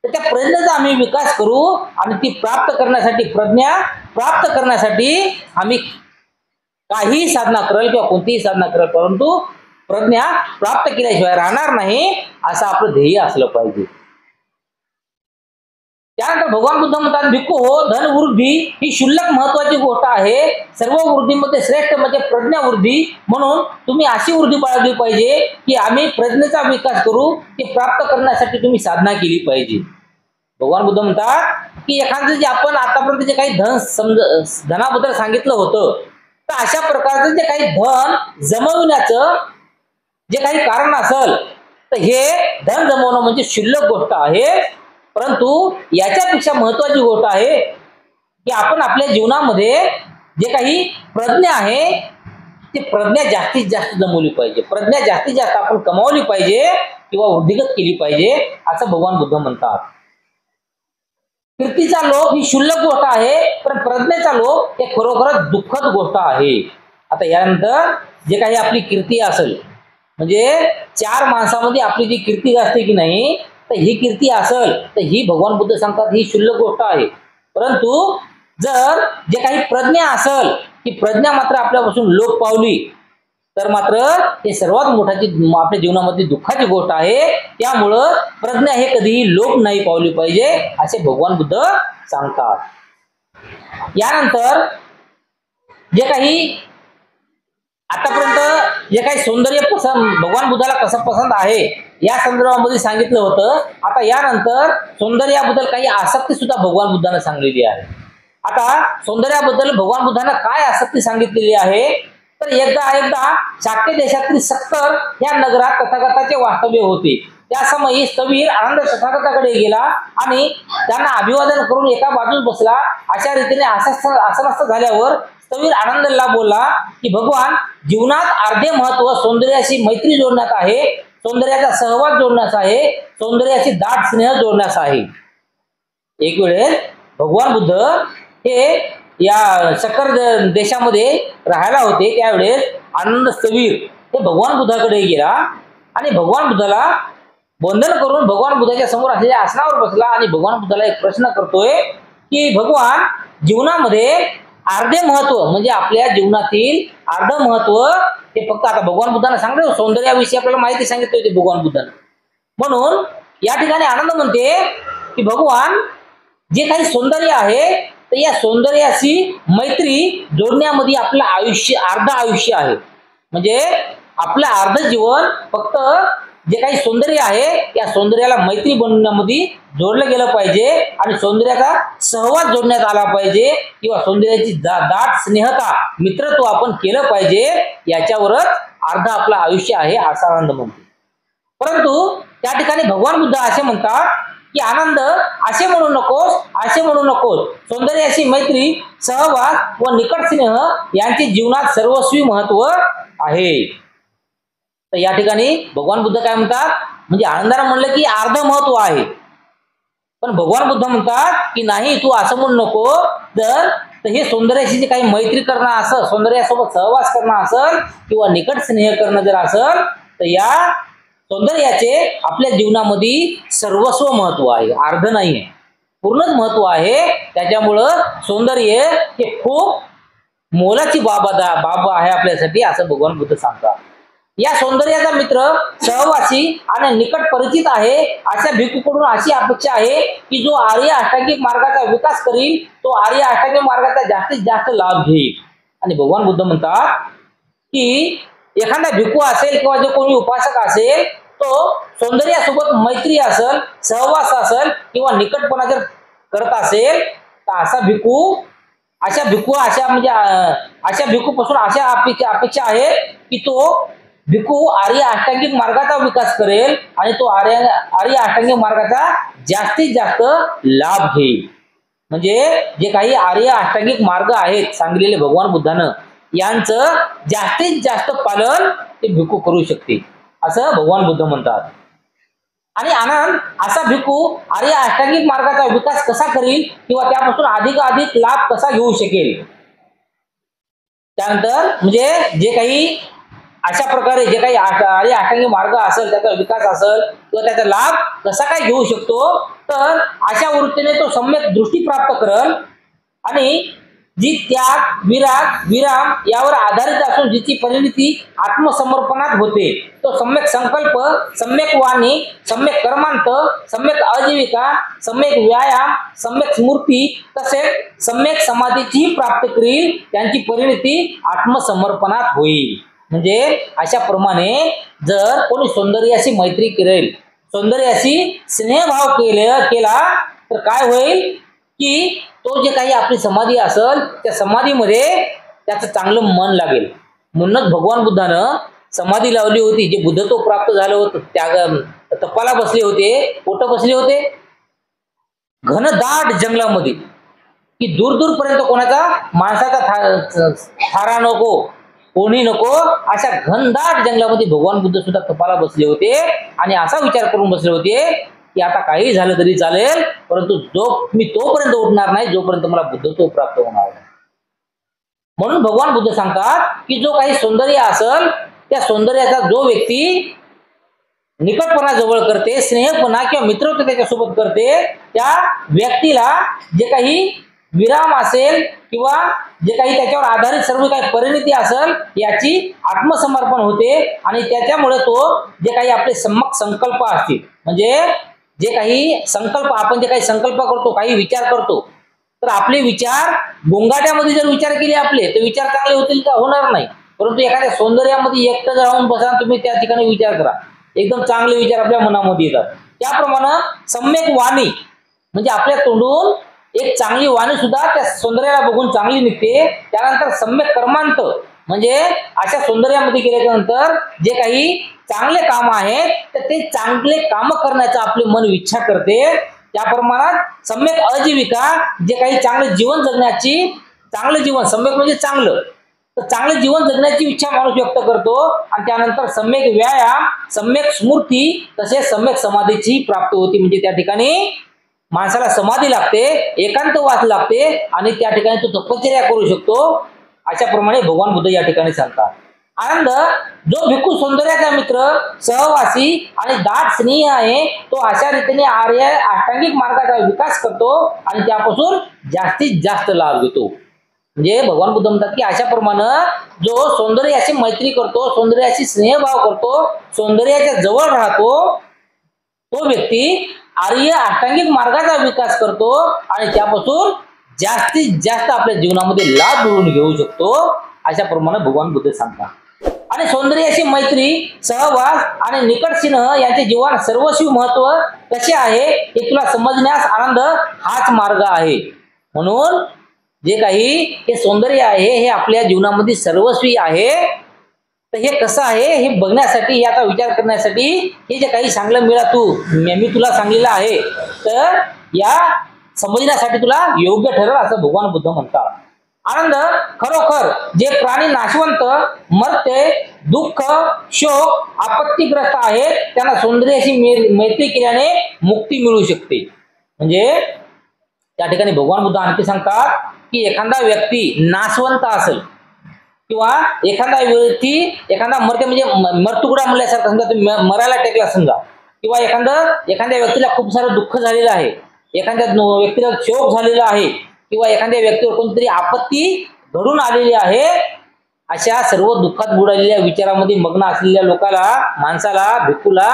तर त्या प्रज्ञेचा आम्ही विकास करू आणि ती प्राप्त करण्यासाठी प्रज्ञा प्राप्त करण्यासाठी आम्ही काही साधना करेल किंवा कोणतीही साधना करेल परंतु प्रज्ञा प्राप्त केल्याशिवाय राहणार नाही असं आपलं ध्येय असलं पाहिजे. त्यानंतर भगवान बुद्ध म्हणतात भिक्खू हो, धनवृद्धी ही क्षुल्लक महत्वाची गोष्ट आहे. सर्व वृद्धीमध्ये श्रेष्ठ म्हणजे प्रज्ञावृद्धी. म्हणून तुम्ही अशी वृद्धी बाळगली पाहिजे की आम्ही प्रज्ञेचा विकास करू ते प्राप्त करण्यासाठी तुम्ही साधना केली पाहिजे. भगवान बुद्ध म्हणतात की एखादं जे आपण आतापर्यंत जे काही धनाबद्दल सांगितलं होतं तर अशा प्रकारचं जे काही धन जमविण्याचं जे काही कारण असेल तर हे धन जमवणं म्हणजे क्षुल्लक गोष्ट आहे. परंतु याच्यापेक्षा महत्वाची गोष्ट आहे की आपण आपल्या जीवनामध्ये जे काही प्रज्ञा आहे ती प्रज्ञा जास्तीत जास्त जमवली पाहिजे. प्रज्ञा जास्तीत जास्त आपण कमावली पाहिजे किंवा वृद्धिगत केली पाहिजे असं भगवान बुद्ध म्हणतात. कीर्तीचा लोभ ही क्षुल्लक गोष्ट आहे पण प्रज्ञेचा लोभ हे खरोखरच दुःखद गोष्ट आहे. आता यानंतर जे काही आपली कीर्ती असेल म्हणजे 4 माणसामध्ये आपली जी कीर्ती असते की नाही तर ही कीर्ती असेल तर ही भगवान बुद्ध सांगतात ही क्षुल्लक गोष्ट आहे. परंतु जर जे काही प्रज्ञा असेल की प्रज्ञा मात्र आपल्यापासून लोप पावली तर मात्र हे सर्वात मोठी आपल्या जीवनामध्ये दुःखाची गोष्ट आहे. त्यामुळं प्रज्ञा हे कधीही लोप नाही पावली पाहिजे असे भगवान बुद्ध सांगतात. यानंतर जे काही आतापर्यंत जे काही सौंदर्य भगवान बुद्धाला कसं पसंत आहे या संदर्भामध्ये सांगितलं होतं. आता यानंतर सौंदर्याबद्दल काही आसक्ती सुद्धा भगवान बुद्धाने सांगलेली आहे. आता सौंदर्याबद्दल भगवान बुद्धाने काय आसक्ती सांगितलेली आहे तर एकदा शाक्य देशातील सक्कर या नगरात तथागताचे वास्तव्य होते. त्या समयी स्थवीर आनंद तथागताकडे गेला आणि त्यांना अभिवादन करून एका बाजूस बसला. अशा रीतीने आसनस्थ झाल्यावर स्थवीर आनंदला बोलला की भगवान, जीवनात अर्धे महत्व सौंदर्याशी मैत्री जोडण्यात आहे, सौंदर्याचा सहवास जोडण्यास आहे, सौंदर्याची दाट स्नेह जोडण्यास आहे. एक वेळेस भगवान बुद्ध हे या सक्कर देशामध्ये राहायला होते. त्यावेळेस आनंद स्थवीर हे भगवान बुद्धाकडे गेला आणि भगवान बुद्धाला वंदन करून भगवान बुद्धाच्या समोर असलेल्या आसनावर बसला आणि भगवान बुद्धाला एक प्रश्न करतोय की भगवान, जीवनामध्ये अर्धे महत्व म्हणजे आपल्या जीवनातील अर्ध महत्व ते फक्त आता भगवान बुद्धाने सांगितलं, सौंदर्याविषयी आपल्याला माहिती सांगितली होती भगवान बुद्धाने. म्हणून या ठिकाणी आनंद म्हणते की भगवान, जे काही सौंदर्य आहे तर या सौंदर्याशी मैत्री जोडण्यामध्ये आपलं आयुष्य अर्ध आयुष्य आहे. म्हणजे आपलं अर्ध जीवन फक्त जे काही सौंदर्य आहे या सौंदर्याला मैत्री बनवण्यामध्ये जोडलं गेलं पाहिजे आणि सौंदर्याचा सहवास जोडण्यात आला पाहिजे किंवा सौंदर्याची दाट स्नेहता मित्रत्व आपण केलं पाहिजे. याच्यावरच अर्ध आपलं आयुष्य आहे असा आनंद म्हणतो. परंतु त्या ठिकाणी भगवान बुद्ध असे म्हणतात की आनंद, असे म्हणू नकोस, सौंदर्याशी मैत्री, सहवास व निकट स्नेह यांचे जीवनात सर्वस्वी महत्व आहे. तर या ठिकाणी भगवान बुद्ध काय म्हणतात, म्हणजे आनंदाला म्हणलं की अर्ध महत्व आहे, पण भगवान बुद्ध म्हणतात की नाही, तू असं म्हणू नको. तर हे सौंदर्याशी जे काही मैत्री करणं असेल, सौंदर्यासोबत सहवास करणं असेल किंवा निकट स्नेह करणं जर असेल तर या सौंदर्याचे आपल्या जीवनामध्ये सर्वस्व महत्व आहे, अर्ध नाही आहे, पूर्णच महत्व आहे. त्याच्यामुळं सौंदर्य हे खूप मोलाची बाब आहे आपल्यासाठी असं भगवान बुद्ध सांगतात. या सौंदर्याचा मित्र, सहवासी आणि निकट परिचित आहे अशा भिक्खूकडून अशी अपेक्षा आहे की जो आर्य अष्टांगिक मार्गाचा विकास करील तो आर्य अष्टांगिक मार्गाचा जास्तीत जास्त लाभ घेईल. आणि भगवान बुद्ध म्हणतात की एखादा भिक्खू असेल किंवा जो कोणी उपासक असेल तो सौंदर्यासोबत मैत्री असेल, सहवास असेल किंवा निकटपणा जर करत असेल तर अशा भिक्खूपासून अशा अपेक्षा आहे की तो भिक्खू आर्य अष्टांगिक मार्गाचा विकास करेल आणि तो आर्य अष्टांगिक मार्गाचा जास्तीत जास्त लाभ घेईल. म्हणजे जे काही आर्य अष्टांगिक मार्ग आहेत सांगितलेले भगवान बुद्धानं, यांचं जास्तीत जास्त पालन ते भिक्खू करू शकते असं भगवान बुद्ध म्हणतात. आणि आनंद, असा भिक्खू आर्य अष्टांगिक मार्गाचा विकास कसा करील किंवा त्यापासून अधिकाधिक लाभ कसा घेऊ शकेल. त्यानंतर म्हणजे जे काही अशा प्रकारे जे काही आर्य अष्टांगिक मार्ग असेल त्याचा विकास असेल किंवा त्याचा लाभ कसा काय घेऊ शकतो, तर अशा वृत्तीने तो सम्यक दृष्टी प्राप्त करेल आणि जी त्याग, विराम यावर आधारित असून जिची परिणती आत्मसमर्पणात होते तो सम्यक संकल्प, सम्यक वाणी, सम्यक कर्मांत, सम्यक आजीविका, सम्यक व्यायाम, सम्यक स्मृती तसेच सम्यक समाधीची प्राप्त करील. त्यांची परिणती आत्मसमर्पणात होईल. म्हणजे अशा प्रमाणे जर कोणी सौंदर्याशी मैत्री करेल, सौंदर्याशी स्नेहभाव केला तर काय होईल की तो जे काही आपली समाधी असेल त्या समाधीमध्ये त्याचं चांगलं मन लागेल. म्हणूनच भगवान बुद्धानं समाधी लावली होती. जे बुद्धत्व प्राप्त झालं होतं त्याग तपाला बसले होते. कुठं बसले होते? घनदाट जंगलामध्ये, की दूर पर्यंत कोणाचा माणसाचा थारा नको, कोणी नको, अशा घनदाट जंगलामध्ये भगवान बुद्ध सुद्धा तपाला बसले होते आणि असा विचार करून बसले होते की आता काही झालं तरी चालेल, परंतु मी तोपर्यंत उठणार नाही जोपर्यंत मला बुद्धत्व प्राप्त होणार नाही. म्हणून भगवान बुद्ध सांगतात की जो काही सौंदर्य असेल त्या सौंदर्याचा जो व्यक्ती निकटपणा जवळ करते, स्नेहपणा किंवा मित्रत्व त्याच्यासोबत करते, त्या व्यक्तीला जे काही विराम असेल किंवा जे काही त्याच्यावर आधारित सर्व काही परिणिती असेल याची आत्मसमर्पण होते आणि त्याच्यामुळे तो जे काही आपले सम्यक संकल्प असतील म्हणजे जे काही संकल्प आपण जे काही संकल्प करतो काही विचार करतो तर आपले विचार गोंगाट्यामध्ये जर विचार केले आपले तर विचार चांगले होतील का होणार नाही परंतु एखाद्या सौंदर्यामध्ये एकटं राहून बसा तुम्ही त्या ठिकाणी विचार करा एकदम चांगले विचार आपल्या मनामध्ये येतात त्याप्रमाणे सम्यक वाणी म्हणजे आपल्या तोंडून एक चांगली वाणी सुद्धा त्या सौंदर्याला बघून चांगली निघते त्यानंतर सम्यक कर्मांत म्हणजे अशा सौंदर्यामध्ये गेल्याच्या नंतर जे काही चांगले काम आहेत तर ते चांगले काम करण्याचा आपले मन इच्छा करते त्या प्रमाणात सम्यक अजीविका जे काही चांगले जीवन जगण्याची चांगलं जीवन सम्यक म्हणजे चांगलं तर चांगलं जीवन जगण्याची इच्छा माणूस व्यक्त करतो आणि त्यानंतर सम्यक व्यायाम सम्यक स्मृती तसेच सम्यक समाधीची प्राप्त होती म्हणजे त्या ठिकाणी माणसाला समाधी लागते एकांतवास लागते आणि त्या ठिकाणी तो तपश्चर्या करू शकतो अशाप्रमाणे भगवान बुद्ध या ठिकाणी सांगतात आनंद जो भिक्खू सौंदर्याचा मित्र सहवासी आणि दाट स्नेही आहे तो अशा रीतीने आर्य अष्टांगिक मार्गाचा विकास करतो आणि त्यापासून जास्तीत जास्त लाभ घेतो म्हणजे भगवान बुद्ध म्हणतात की अशाप्रमाणे जो सौंदर्याशी मैत्री करतो सौंदर्याशी स्नेहभाव करतो सौंदर्याच्या जवळ राहतो तो व्यक्ती आर्य अष्टांगिक मार्गाचा विकास करतो आणि त्यापासून जास्तीत जास्त आपल्या जीवनामध्ये लाभ मिळवून घेऊ शकतो अशाप्रमाणे भगवान बुद्ध सांगतात आणि सौंदर्याशी मैत्री सहवास आणि निकट स्नेह यांचे जीवन सर्वस्वी महत्व कसे आहे हे तुला समजण्यास आनंद हाच मार्ग आहे म्हणून जे काही हे सौंदर्य आहे हे आपल्या जीवनामध्ये सर्वस्वी आहे तर हे कसं आहे हे बघण्यासाठी याचा विचार करण्यासाठी हे जे काही सांगलं मिळा तू मी तुला सांगलेलं आहे तर या समजण्यासाठी तुला योग्य ठरेल असं भगवान बुद्ध म्हणतात आनंद खरोखर जे प्राणी नाशवंत मरते दुःख शोक आपत्तीग्रस्त आहेत त्यांना सौंदर्याशी मैत्री केल्याने मुक्ती मिळू शकते म्हणजे त्या ठिकाणी भगवान बुद्ध आणखी सांगतात की एखादा व्यक्ती नाशवंत असेल किंवा एखादा व्यक्ती एखादा मरते म्हणजे मरतुकडा म्हणल्यासारखं समजा मरायला टेकला समजा किंवा एखाद्या व्यक्तीला खूप सारं दुःख झालेलं आहे एखाद्या व्यक्तीला शोक झालेला आहे किंवा एखाद्या व्यक्तीवर कोणतरी आपत्ती घडून आलेली आहे अशा सर्व दुःखात बुडालेल्या विचारामध्ये मग्न असलेल्या लोकाला माणसाला भिक्खूला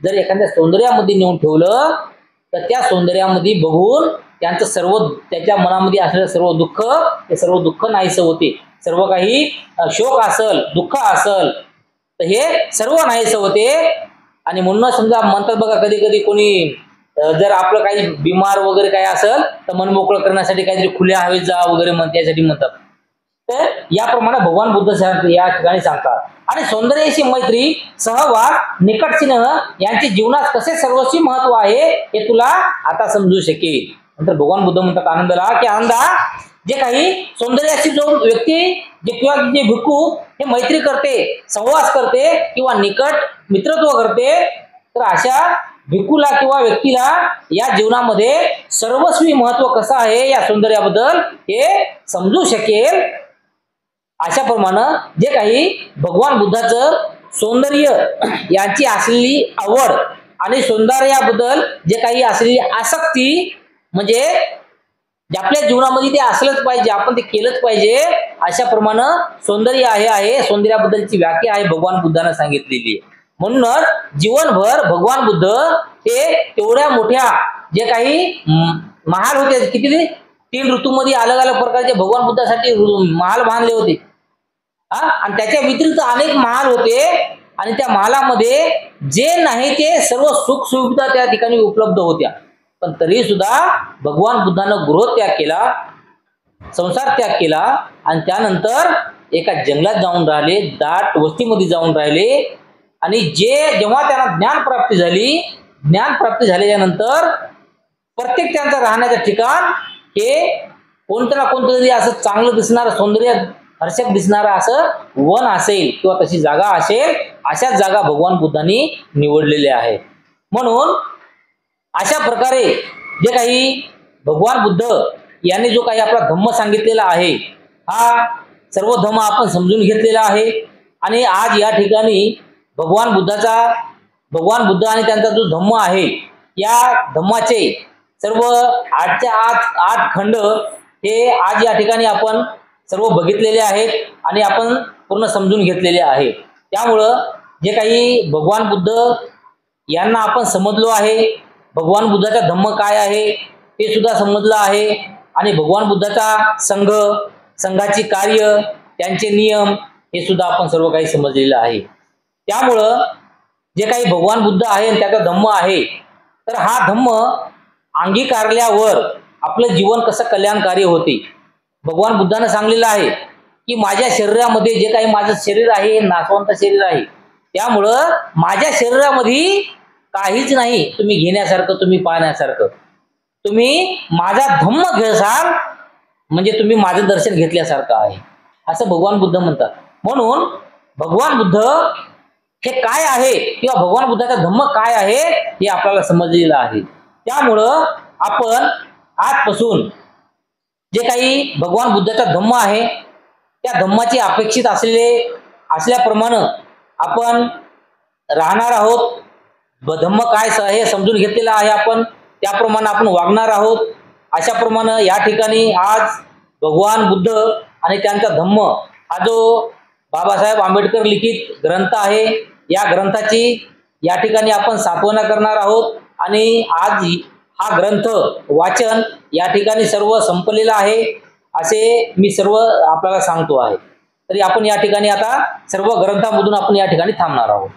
जर एखाद्या सौंदर्यामध्ये नेऊन ठेवलं तर त्या सौंदर्यामध्ये बघून त्यांचं सर्व त्याच्या मनामध्ये असलेलं सर्व दुःख ते सर्व दुःख नाहीसं होते सर्व काही शोक असल दुःख असल तर हे सर्व नाहीसं होते आणि म्हणून समजा म्हणतात बघा कधी कधी कोणी जर आपलं काही बिमार वगैरे काही असेल तर मन मोकळं करण्यासाठी काहीतरी खुल्या हवेत जा वगैरे त्यासाठी म्हणतात तर याप्रमाणे भगवान बुद्ध या ठिकाणी सांगतात आणि सौंदर्याशी मैत्री सहवास निकट स्नेह यांचे जीवनात कसे सर्वस्वी महत्व आहे हे तुला आता समजू शकेल नंतर भगवान बुद्ध म्हणतात आनंदाला की आनंदा जे काही सौंदर्याशी जो व्यक्ती जे किंवा जे भिक्खू हे मैत्री करते सहवास करते किंवा निकट मित्रत्व करते तर अशा भिक्खूला किंवा व्यक्तीला या जीवनामध्ये सर्वस्वी महत्व कसं आहे या सौंदर्याबद्दल हे समजू शकेल अशाप्रमाणे जे काही भगवान बुद्धाचं सौंदर्य यांची असलेली आवड आणि सौंदर्याबद्दल जे काही असलेली आसक्ती म्हणजे आपल्या जीवनामध्ये ते असलंच पाहिजे आपण ते केलंच पाहिजे अशाप्रमाणे सौंदर्य आहे सौंदर्याबद्दलची व्याख्या आहे भगवान बुद्धाने सांगितलेली म्हणूनच जीवनभर भगवान बुद्ध हे तेवढ्या मोठ्या जे काही महाल होते किती 3 ऋतूमध्ये अलग अलग प्रकारचे भगवान बुद्धासाठी महाल बांधले होते आणि त्याच्या व्यतिरिक्त अनेक महाल होते आणि त्या महालामध्ये जे नाही ते सर्व सुख सुविधा त्या ठिकाणी उपलब्ध होत्या पण तरी सुद्धा भगवान बुद्धानं गृहत्याग केला संसार त्याग केला आणि त्यानंतर एका जंगलात जाऊन राहिले दाट वस्तीमध्ये जाऊन राहिले आणि जेव्हा त्यांना ज्ञान प्राप्ती झाल्याच्या नंतर प्रत्येक त्यांचं राहण्याचं ठिकाण हे कोणतं ना कोणतं तरी असं चांगलं दिसणारं सौंदर्य हर्षक दिसणारं असं वन असेल किंवा तशी जागा असेल अशाच जागा भगवान बुद्धांनी निवडलेल्या आहेत म्हणून अशा प्रकारे जे काही भगवान बुद्ध यांनी जो काही आपला धम्म सांगितलेला आहे हा सर्व धम्म आपण समजून घेतलेला आहे आणि आज या ठिकाणी भगवान बुद्ध आणि त्यांचा जो धम्म आहे या धम्माचे सर्व 8 खंड हे आज या ठिकाणी आपण सर्व बघितलेले आहेत आणि आपण पूर्ण समजून घेतलेले आहे। त्यामुळं जे काही भगवान बुद्ध यांना आपण समजलो आहे, भगवान बुद्धाचा धम्म काय आहे ते सुद्धा समजलं आहे आणि भगवान बुद्धाचा संघाची कार्य, त्यांचे नियम हे सुद्धा आपण सर्व काही समजलेलं आहे। त्यामुळं जे काही भगवान बुद्ध आहे त्याचा धम्म आहे, तर हा धम्म अंगीकारल्यावर आपलं जीवन कसं कल्याणकारी होते। भगवान बुद्धाने सांगलेलं आहे की माझ्या शरीरामध्ये जे काही माझं शरीर आहे हे नाशवंत शरीर आहे, त्यामुळं माझ्या शरीरामध्ये काहीच नाही तुम्ही घेण्यासारखं, तुम्ही पाहण्यासारखं। तुम्ही माझा धम्म घेसाल म्हणजे तुम्ही माझं दर्शन घेतल्यासारखं आहे, असं भगवान बुद्ध म्हणतात। म्हणून भगवान बुद्ध हे काय आहे किंवा भगवान बुद्धाचा धम्म काय आहे हे आपल्याला समजलेलं आहे। त्यामुळं आपण आजपासून जे काही भगवान बुद्धाचा धम्म आहे त्या धम्माची अपेक्षित असल्याप्रमाणे आपण राहणार आहोत। धम्म काय हे समजून घेतलेलं आहे आपण, त्याप्रमाणे आपण वागणार आहोत। अशाप्रमाणे या ठिकाणी आज भगवान बुद्ध आणि त्यांचा धम्म हा जो बाबासाहेब आंबेडकर लिखित ग्रंथ आहे, या ग्रंथाची या ठिकाणी आपण साधना करणार आहोत आणि आज हा ग्रंथ वाचन या ठिकाणी सर्व संपलेलं आहे असे मी सर्व आपल्याला सांगतो आहे। तरी आपण या ठिकाणी आता सर्व ग्रंथामधून आपण या ठिकाणी थांबणार आहोत।